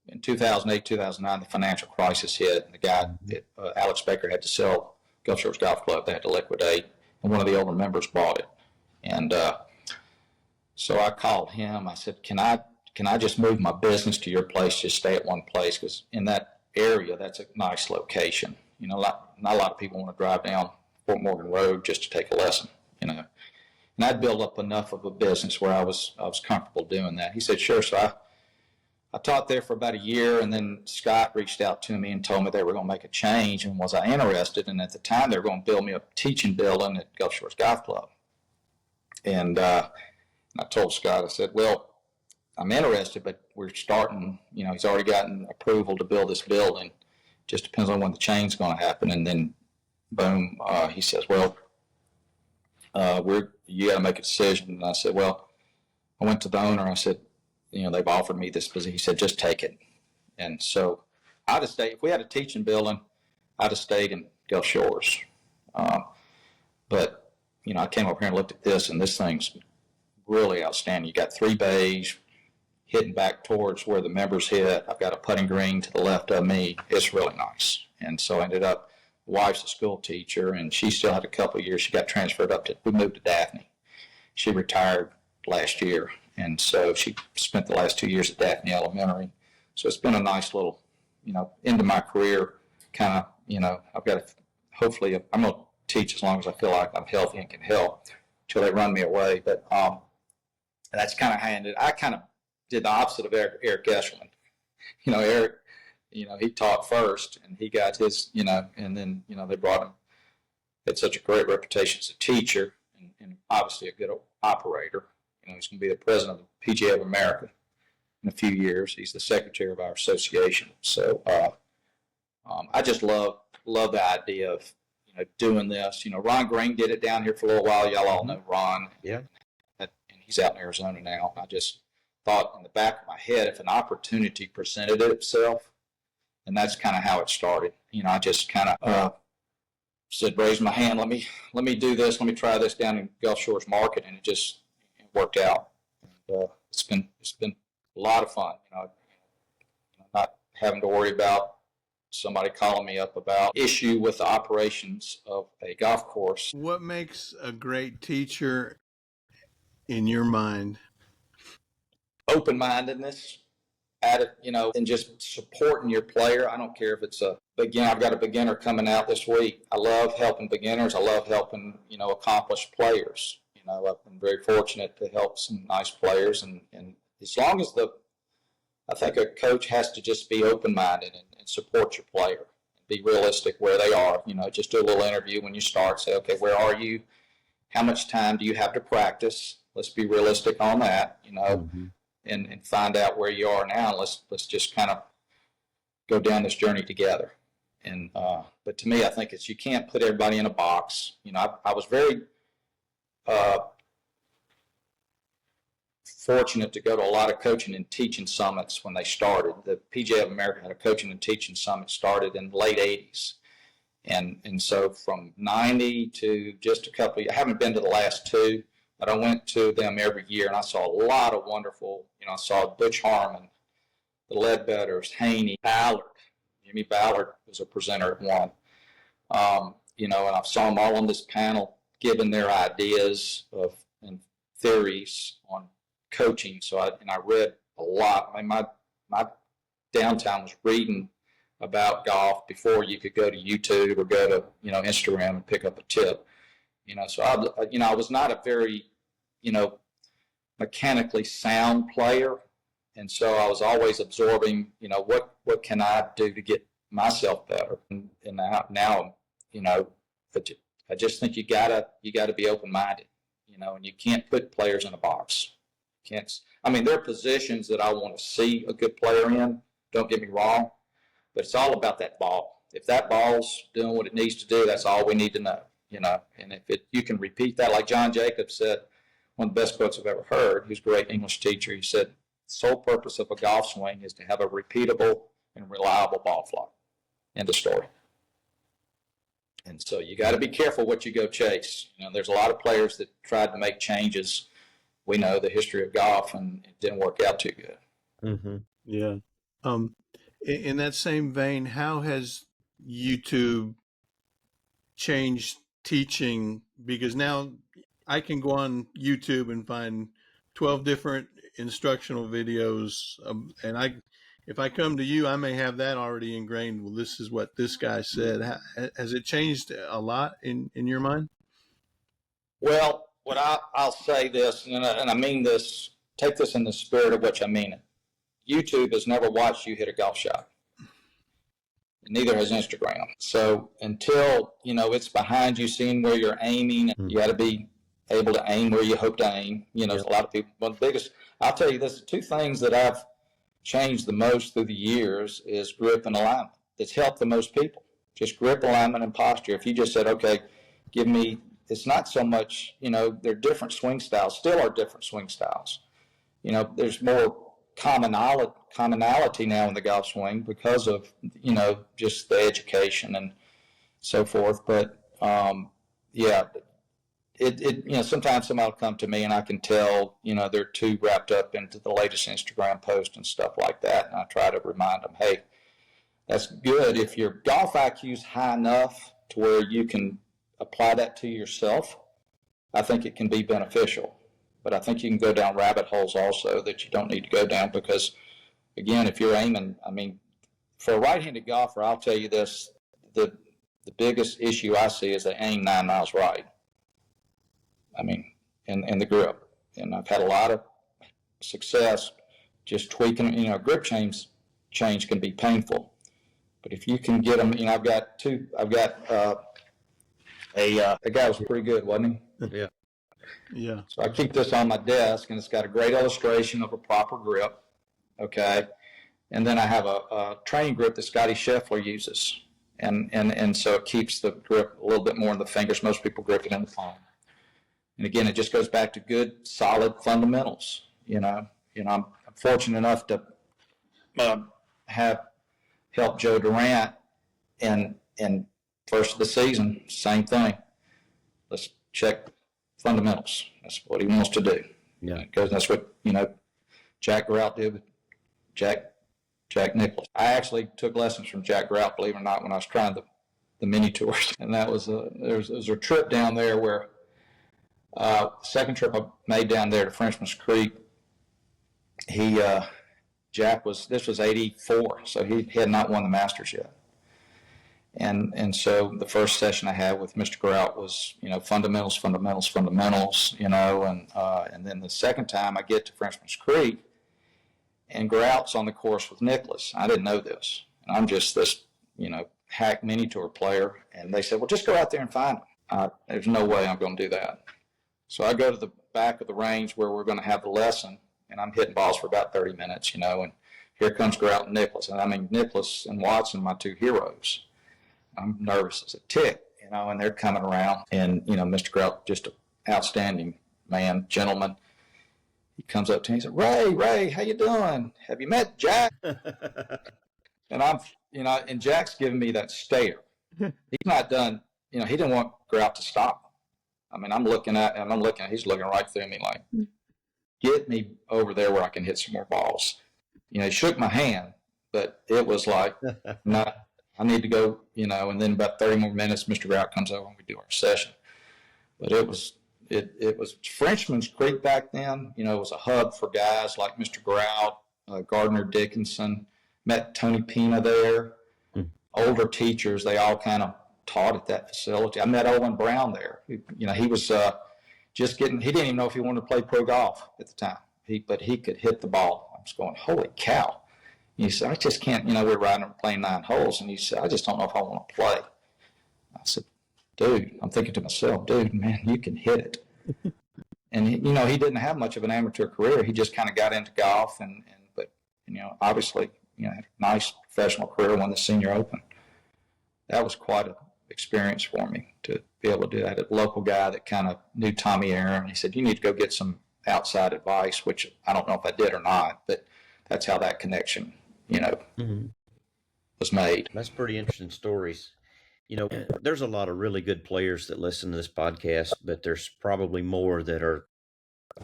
in 2008, 2009. The financial crisis hit, and the guy, Alex Baker, had to sell Gulf Shores Golf Club. They had to liquidate, and one of the older members bought it. And so I called him. I said, "Can I just move my business to your place? Just stay at one place, because in that area, that's a nice location. Not a lot of people want to drive down Fort Morgan Road just to take a lesson. And I'd built up enough of a business where I was comfortable doing that." He said, "Sure." So I taught there for about a year, and then Scott reached out to me and told me they were going to make a change, and was I interested? And at the time, they were going to build me a teaching building at Gulf Shores Golf Club. And I told Scott, I said, "Well, I'm interested, but we're starting, he's already gotten approval to build this building. Just depends on when the change's going to happen." And then, boom, he says, "Well, you got to make a decision." And I said, "Well," I went to the owner. I said, "They've offered me this position." He said, "Just take it." And so I'd have stayed. If we had a teaching building, I'd have stayed in Gulf Shores. But I came over here and looked at this, and this thing's really outstanding. You got 3 bays hitting back towards where the members hit. I've got a putting green to the left of me. It's really nice. And so I ended up, wife's a school teacher, and she still had a couple of years. She got transferred we moved to Daphne. She retired last year, and so she spent the last 2 years at Daphne Elementary. So it's been a nice little, into my career kind of, I've got hopefully, I'm going to teach as long as I feel like I'm healthy and can help until they run me away. But that's kind of handed. I kind of did the opposite of Eric Eshelman. Eric, he taught first, and he got his, and then, they brought him. Had such a great reputation as a teacher, and obviously a good operator. He's going to be the president of the PGA of America in a few years. He's the secretary of our association. So I just love the idea of doing this. Ron Green did it down here for a little while. Y'all all know Ron. Yeah. And he's out in Arizona now. I just thought in the back of my head, if an opportunity presented itself, and that's kind of how it started. I just kind of said, raise my hand. Let me do this. Let me try this down in Gulf Shores Market, and it worked out. And, it's been a lot of fun. Not having to worry about somebody calling me up about issue with the operations of a golf course. What makes a great teacher in your mind? Open-mindedness, and just supporting your player. I don't care if it's a beginner. I've got a beginner coming out this week. I love helping beginners. I love helping, accomplished players. I've been very fortunate to help some nice players, and as long as I think a coach has to just be open-minded and support your player and be realistic where they are. Just do a little interview when you start. Say, okay, where are you? How much time do you have to practice? Let's be realistic on that, and find out where you are now. Let's just kind of go down this journey together. And but to me, I think you can't put everybody in a box. I was very fortunate to go to a lot of coaching and teaching summits when they started. The PGA of America had a coaching and teaching summit started in the late 80s. And so from 90 to just a couple, I haven't been to the last two, but I went to them every year, and I saw a lot of wonderful, I saw Butch Harmon, the Ledbetters, Haney, Ballard. Jimmy Ballard was a presenter at one. And I saw them all on this panel giving their ideas and theories on coaching. So I read a lot. I mean, my downtime was reading about golf before you could go to YouTube or go to, Instagram and pick up a tip. So I was not a very, mechanically sound player. And so I was always absorbing, what can I do to get myself better? And now, I just think you gotta be open-minded, and you can't put players in a box. There are positions that I want to see a good player in, don't get me wrong, but it's all about that ball. If that ball's doing what it needs to do, that's all we need to know, and if you can repeat that, like John Jacobs said, one of the best quotes I've ever heard, he's a great English teacher, he said, the sole purpose of a golf swing is to have a repeatable and reliable ball flight. End of story. And so you got to be careful what you go chase. There's a lot of players that tried to make changes. We know the history of golf, and it didn't work out too good. Mm-hmm. Yeah. In that same vein, how has YouTube changed teaching? Because now I can go on YouTube and find 12 different instructional videos, and if I come to you, I may have that already ingrained. Well, this is what this guy said. Has it changed a lot in your mind? Well, I'll say this, and I mean this, take this in the spirit of which I mean it. YouTube has never watched you hit a golf shot. Neither has Instagram. So until, it's behind you, seeing where you're aiming, you got to be able to aim where you hope to aim. There's a lot of people. One of the biggest, I'll tell you this, two things that I've changed the most through the years is grip and alignment. That's helped the most people. Just grip, alignment, and posture. If you just said, okay, give me, it's not so much, they're different swing styles, still are different swing styles. There's more commonality now in the golf swing because of, just the education and so forth. But, sometimes somebody will come to me and I can tell, they're too wrapped up into the latest Instagram post and stuff like that. And I try to remind them, hey, that's good. If your golf IQ is high enough to where you can apply that to yourself, I think it can be beneficial. But I think you can go down rabbit holes also that you don't need to go down because, again, if you're aiming, for a right-handed golfer, I'll tell you this, the biggest issue I see is they aim 9 miles right. In the grip. And I've had a lot of success just tweaking, grip change can be painful. But if you can get them, a guy was pretty good, wasn't he? Yeah. Yeah. So I keep this on my desk, and it's got a great illustration of a proper grip, okay? And then I have a training grip that Ray Schuessler uses. And so it keeps the grip a little bit more in the fingers. Most people grip it in the palm. And again, it just goes back to good, solid fundamentals. I'm fortunate enough to have helped Joe Durant in first of the season. Same thing. Let's check fundamentals. That's what he wants to do. Yeah, because that's what Jack Grout did with Jack Nicklaus. I actually took lessons from Jack Grout, believe it or not, when I was trying the mini tours, and that was there was a trip down there where. Second trip I made down there to Frenchman's Creek, this was 84, so he had not won the Masters yet. And so the first session I had with Mr. Grout was, fundamentals, and then the second time I get to Frenchman's Creek, and Grout's on the course with Nicklaus. I didn't know this. And I'm just this, hack mini tour player, and they said, well, just go out there and find him. There's no way I'm going to do that. So I go to the back of the range where we're going to have the lesson, and I'm hitting balls for about 30 minutes, and here comes Grout and Nicklaus. And Nicklaus and Watson, my two heroes. I'm nervous as a tick, and they're coming around. And, Mr. Grout, just an outstanding man, gentleman. He comes up to me and says, Ray, how you doing? Have you met Jack? And and Jack's giving me that stare. He's not done. He didn't want Grout to stop. I mean, I'm looking at, he's looking right through me like, get me over there where I can hit some more balls. He shook my hand, but it was like, no, I need to go, and then about 30 more minutes, Mr. Grout comes over and we do our session. But it was Frenchman's Creek back then. It was a hub for guys like Mr. Grout, Gardner Dickinson. Met Tony Pina there. Older teachers, they all kind of taught at that facility. I met Owen Brown there. He was just getting. He didn't even know if he wanted to play pro golf at the time. But he could hit the ball. I was going, holy cow! He said, I just can't. We're playing 9 holes, and he said, I just don't know if I want to play. I said, dude, I'm thinking to myself, dude, man, you can hit it. And he didn't have much of an amateur career. He just kind of got into golf, but obviously, had a nice professional career, won the Senior Open. That was quite an experience for me to be able to do that. A local guy that kind of knew Tommy Aaron. He said, you need to go get some outside advice, which I don't know if I did or not, but that's how that connection, was made. That's pretty interesting stories. There's a lot of really good players that listen to this podcast, but there's probably more that are,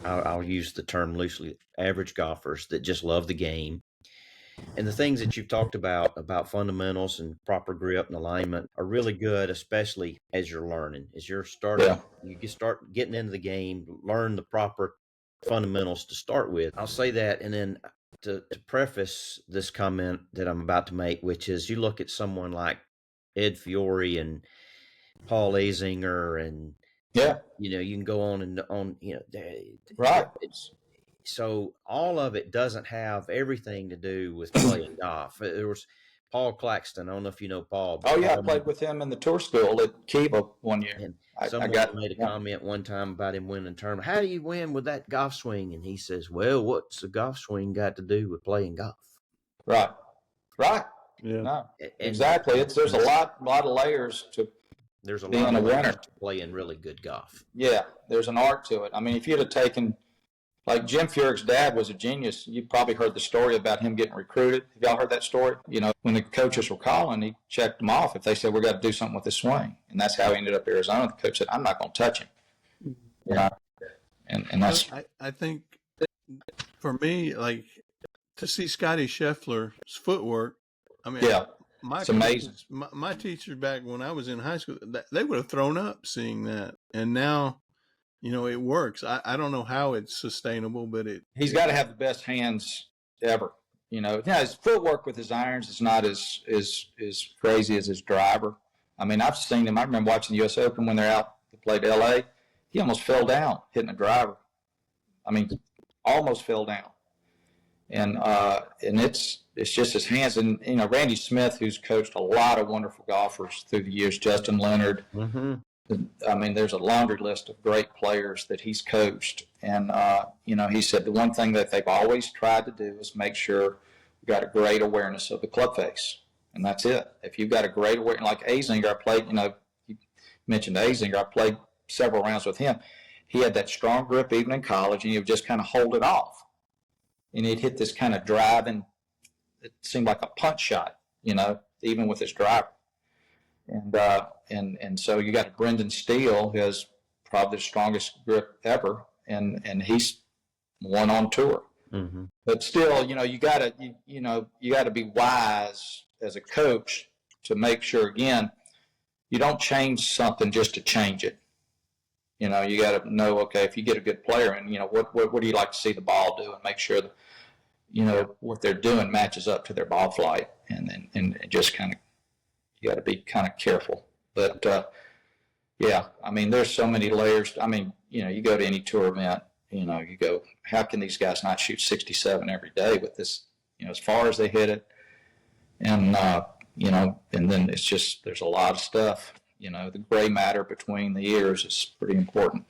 I'll use the term loosely, average golfers that just love the game. And the things that you've talked about fundamentals and proper grip and alignment are really good, especially as you're learning. As you're starting, you start getting into the game, learn the proper fundamentals to start with. I'll say that, and then to preface this comment that I'm about to make, which is you look at someone like Ed Fiore and Paul Azinger, and you can go on and on. Right. So all of it doesn't have everything to do with playing golf. There was Paul Claxton. I don't know if you know Paul. Oh yeah, I played with him in the tour school at Kiva one year. And someone made a comment one time about him winning a tournament. How do you win with that golf swing? And he says, "Well, what's the golf swing got to do with playing golf?" Right. Yeah. No, exactly. There's a lot of layers to. There's a being lot a of winner to playing really good golf. Yeah, there's an art to it. I mean, if you'd have taken, like Jim Furyk's dad was a genius. You probably heard the story about him getting recruited. Have y'all heard that story? When the coaches were calling, he checked them off. If they said, we've got to do something with this swing. And that's how he ended up at Arizona. The coach said, I'm not going to touch him. And that's. I think for me, like, to see Scotty Scheffler's footwork, I mean, it's amazing. My teachers back when I was in high school, they would have thrown up seeing that. And now, it works. I don't know how it's sustainable, but he's got to have the best hands ever. His footwork with his irons is not as crazy as his driver. I mean, I've seen him. I remember watching the U.S. Open when they're out to play to L.A. He almost fell down hitting a driver. I mean, almost fell down. And it's just his hands. And, Randy Smith, who's coached a lot of wonderful golfers through the years, Justin Leonard. Mm-hmm. I mean, there's a laundry list of great players that he's coached. And, he said the one thing that they've always tried to do is make sure we've got a great awareness of the club face. And that's it. If you've got a great awareness, like Azinger, I played, you mentioned Azinger, I played several rounds with him. He had that strong grip even in college, and he would just kind of hold it off. And he'd hit this kind of driving, it seemed like a punch shot, even with his driver. And so you got Brendan Steele, who has probably the strongest grip ever, and he's won on tour. Mm-hmm. But still, you gotta be wise as a coach to make sure, again, you don't change something just to change it. You got to know, okay, if you get a good player, and what do you like to see the ball do, and make sure that what they're doing matches up to their ball flight, and just kind of, you got to be kind of careful. But I mean, there's so many layers. I mean, you go to any tour event, you go, how can these guys not shoot 67 every day with this, as far as they hit it, and and then it's just, there's a lot of stuff. The gray matter between the ears is pretty important.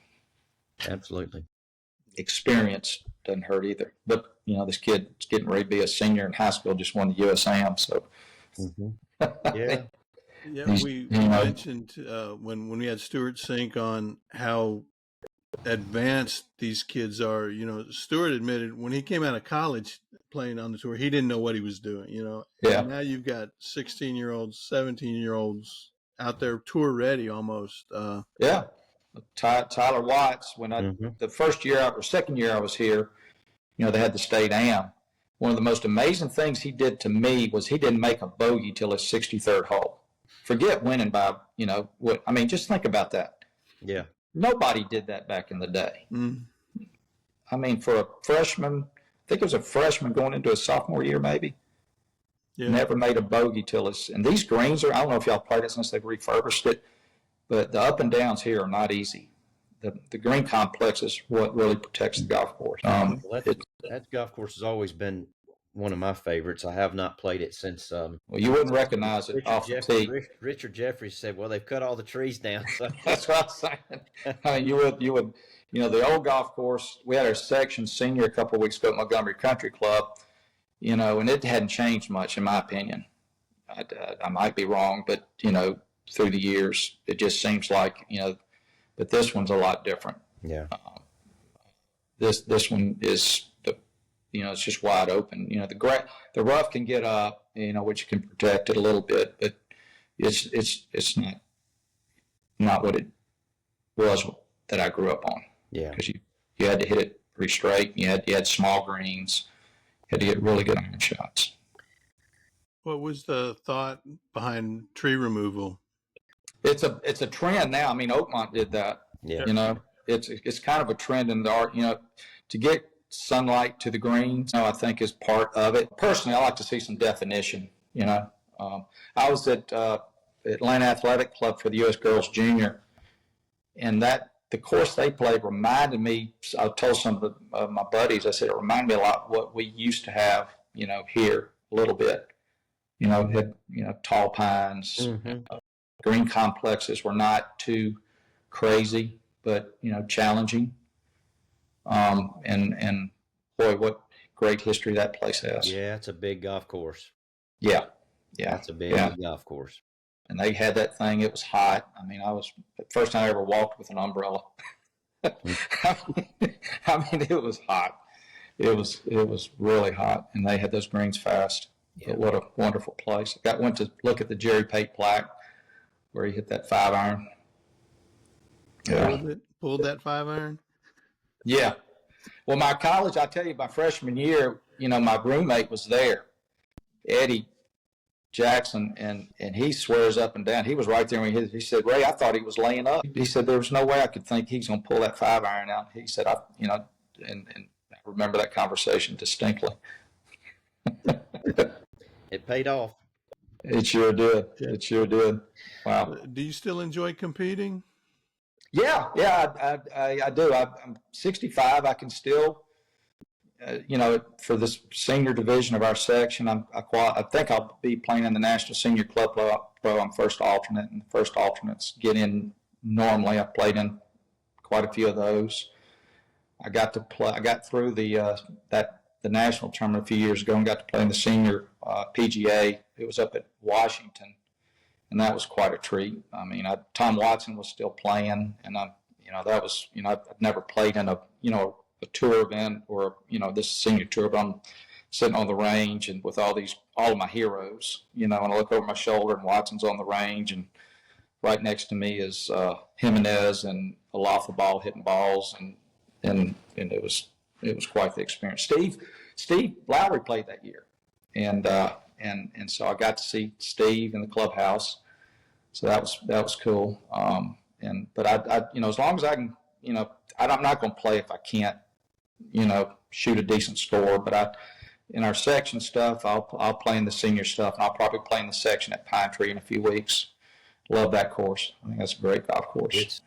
Absolutely. Experience doesn't hurt either. But, this kid's getting ready to be a senior in high school, just won the USAM. So, yeah. We mentioned when we had Stuart Sink on how advanced these kids are. Stuart admitted when he came out of college playing on the tour, he didn't know what he was doing, And now you've got 16-year-olds, 17-year-olds out there tour ready almost. Yeah. Tyler Watts, Mm-hmm. the first year or second year I was here, they had the state am. One of the most amazing things he did to me was he didn't make a bogey till his 63rd hole. Forget winning by, just think about that. Yeah. Nobody did that back in the day. Mm. I mean, for a freshman, I think it was a freshman going into his sophomore year, maybe. Yeah. Never made a bogey till his, and these greens I don't know if y'all played it since they've refurbished it, but the up and downs here are not easy. The green complex is what really protects the golf course. Well, that golf course has always been one of my favorites. I have not played it since. Well, you wouldn't recognize it off the tee. Richard Jeffries said, "Well, they've cut all the trees down." So. That's what I was saying. I mean, you would, the old golf course. We had our section senior a couple of weeks ago at Montgomery Country Club, and it hadn't changed much in my opinion. I might be wrong, but through the years, it just seems like but this one's a lot different. Yeah. This one is it's just wide open. The rough can get up, which can protect it a little bit, but it's not what it was that I grew up on. Yeah. Because you had to hit it pretty straight. You had small greens. You had to get really good iron shots. What was the thought behind tree removal? It's a trend now. I mean, Oakmont did that. Yeah. It's kind of a trend in the art. To get sunlight to the greens, I think is part of it. Personally, I like to see some definition. I was at Atlanta Athletic Club for the U.S. Girls Junior, and the course they played reminded me. I told some of my buddies, I said it reminded me a lot of what we used to have, here a little bit. Had tall pines. Mm-hmm. Green complexes were not too crazy, but challenging. And boy, what great history that place has. Yeah, it's a big golf course. Yeah. It's a big golf course. And they had that thing. It was hot. I mean, the first time I ever walked with an umbrella. I mean, it was hot. It was really hot, and they had those greens fast. Yeah. But what a wonderful place! Went to look at the Jerry Pate plaque where he hit that 5-iron. Yeah. Pulled that 5-iron? Yeah. Well, my college, I tell you, my freshman year, my roommate was there, Eddie Jackson, and he swears up and down. He was right there when he hit it. He said, "Ray, I thought he was laying up." He said, "There was no way I could think he's going to pull that 5-iron out." He said, and I remember that conversation distinctly. It paid off. It sure did. It sure did. Wow. Do you still enjoy competing? Yeah, I do. I'm 65. I can still, for this senior division of our section, I think I'll be playing in the National Senior Club Pro. I'm first alternate, and the first alternates get in normally. I've played in quite a few of those. I got to play. I got through the national tournament a few years ago and got to play in the senior PGA. It was up at Washington, and that was quite a treat. I mean, Tom Watson was still playing, and that was I've never played in a tour event or this senior tour, but I'm sitting on the range and with all of my heroes, and I look over my shoulder and Watson's on the range, and right next to me is Jimenez and Olafabal hitting balls, and it was quite the experience. Steve Lowry played that year, and so I got to see Steve in the clubhouse, so that was cool. But I as long as I can, I'm not going to play if I can't, shoot a decent score. But in our section stuff, I'll play in the senior stuff, and I'll probably play in the section at Pine Tree in a few weeks. Love that course. I think that's a great golf course.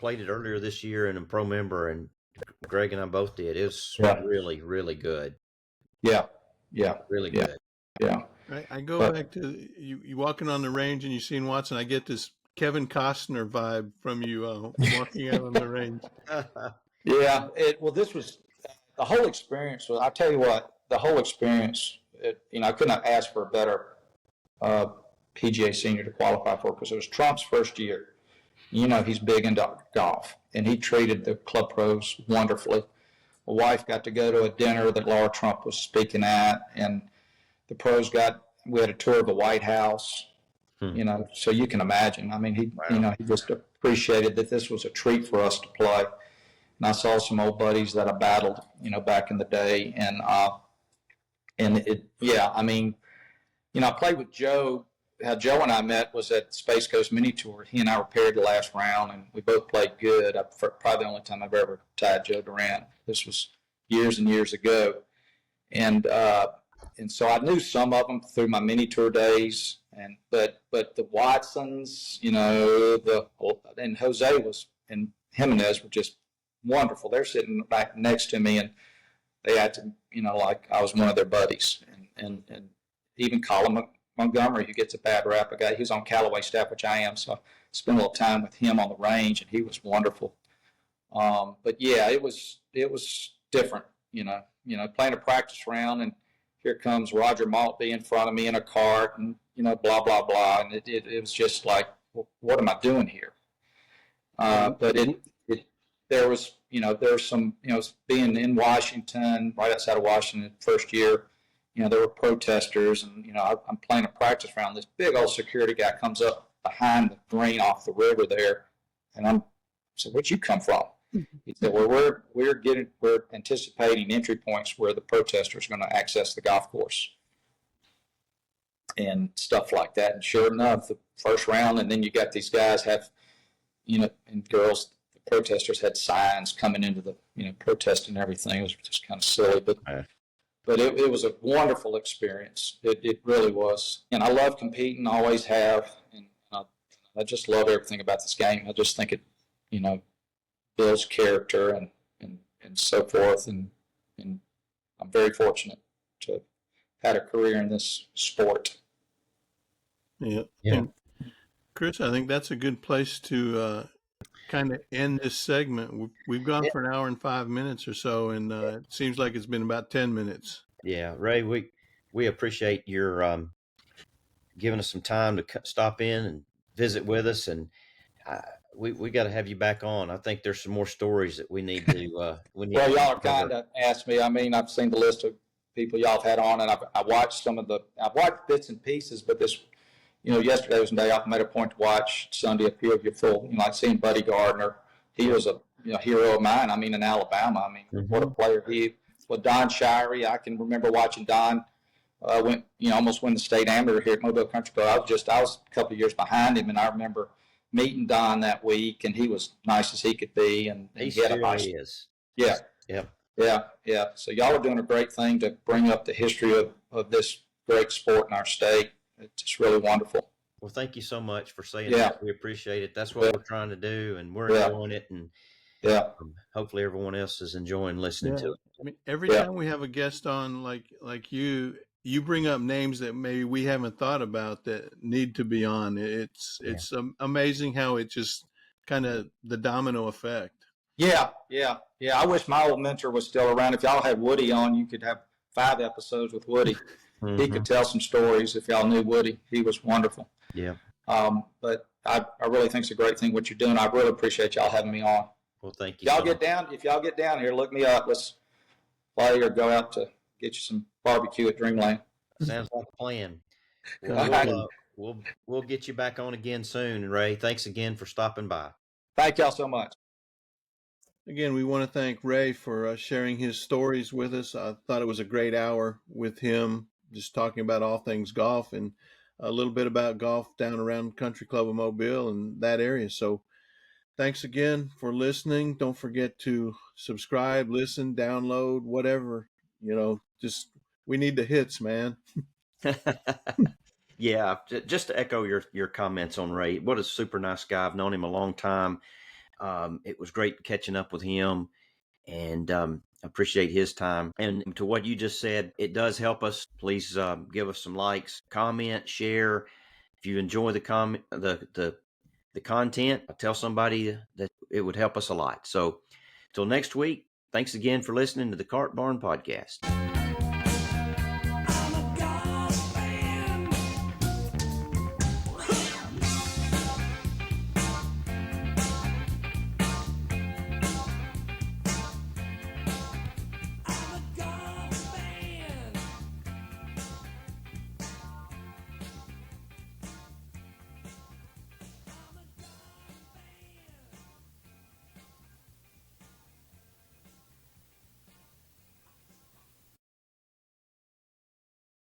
Played it earlier this year and a pro member, and Gregg and I both did. It was really, really good. Yeah. Really good. Yeah. I go back to you walking on the range and you seen Watson. I get this Kevin Costner vibe from you walking out on the range. Yeah. This was the whole experience. I'll tell you what, the whole experience. I could not ask for a better PGA senior to qualify for, because it was Trump's first year. He's big into golf, and he treated the club pros wonderfully. My wife got to go to a dinner that Laura Trump was speaking at, and the pros we had a tour of the White House, You know, so you can imagine. I mean, he just appreciated that this was a treat for us to play. And I saw some old buddies that I battled, back in the day, and I mean, I played with Joe. How Joe and I met was at the Space Coast Mini Tour. He and I were paired the last round, and we both played good. Probably the only time I've ever tied Joe Durant. This was years and years ago, and so I knew some of them through my Mini Tour days. But the Watsons, and Jose and Jimenez were just wonderful. They're sitting back next to me, and they acted, like I was one of their buddies, and even Colin Montgomery, who gets a bad rap, he's on Callaway staff, which I am, so I spent a little time with him on the range, and he was wonderful. But yeah, it was different, playing a practice round, and here comes Roger Maltby in front of me in a cart, and blah blah blah, and it was just like, well, what am I doing here? But there was some, being in Washington, right outside of Washington, first year. There were protesters, and, I'm playing a practice round. This big old security guy comes up behind the green off the river there, and I said, "Where'd you come from?" He said, "Well, we're anticipating entry points where the protesters are going to access the golf course and stuff like that." And sure enough, the first round, and then you got these guys have, and girls, the protesters had signs coming into the, protesting and everything. It was just kind of silly, but it was a wonderful experience. It really was. And I love competing, always have. And I just love everything about this game. I just think it, builds character and so forth. And I'm very fortunate to have had a career in this sport. Yeah. And Chris, I think that's a good place to kind of end this segment. We've gone for an hour and 5 minutes or so, and it seems like it's been about 10 minutes. Yeah, Ray, we appreciate your giving us some time to stop in and visit with us, and we got to have you back on. I think there's some more stories that we need to. Well, y'all are kind of asked me. I mean, I've seen the list of people y'all have had on, and I've watched I've watched bits and pieces, but this. Yesterday was a day off. I made a point to watch Sunday a few of you full. I've seen Buddy Gardner. He was a hero of mine. I mean, in Alabama. I mean, what a player he. Well, Don Shirey. I can remember watching Don. Almost win the state amateur here at Mobile Country Club. I was a couple of years behind him, and I remember meeting Don that week, and he was nice as he could be, and he had a nice. He is. Yeah. Yeah. So y'all are doing a great thing to bring up the history of this great sport in our state. It's just really wonderful. Well, thank you so much for saying that. We appreciate it. That's what we're trying to do, and we're enjoying it, and hopefully everyone else is enjoying listening to it. I mean, every time we have a guest on like you bring up names that maybe we haven't thought about that need to be on. It's amazing how it just kind of the domino effect. Yeah. I wish my old mentor was still around. If y'all had Woody on, you could have 5 episodes with Woody. Mm-hmm. He could tell some stories if y'all knew Woody. He was wonderful. Yeah. But I really think it's a great thing what you're doing. I really appreciate y'all having me on. Well, thank you. If y'all get down here, look me up. Let's play or go out to get you some barbecue at Dreamland. Sounds like a plan. We'll get you back on again soon, Ray. Thanks again for stopping by. Thank y'all so much. Again, we want to thank Ray for sharing his stories with us. I thought it was a great hour with him, just talking about all things golf and a little bit about golf down around Country Club of Mobile and that area. So thanks again for listening. Don't forget to subscribe, listen, download, whatever. Just we need the hits, man. Yeah, just to echo your comments on Ray, what a super nice guy. I've known him a long time. It was great catching up with him, and appreciate his time. And to what you just said, it does help us. Please give us some likes, comment, share. If you enjoy the content, tell somebody that it would help us a lot. So till next week, thanks again for listening to the Cart Barn Podcast.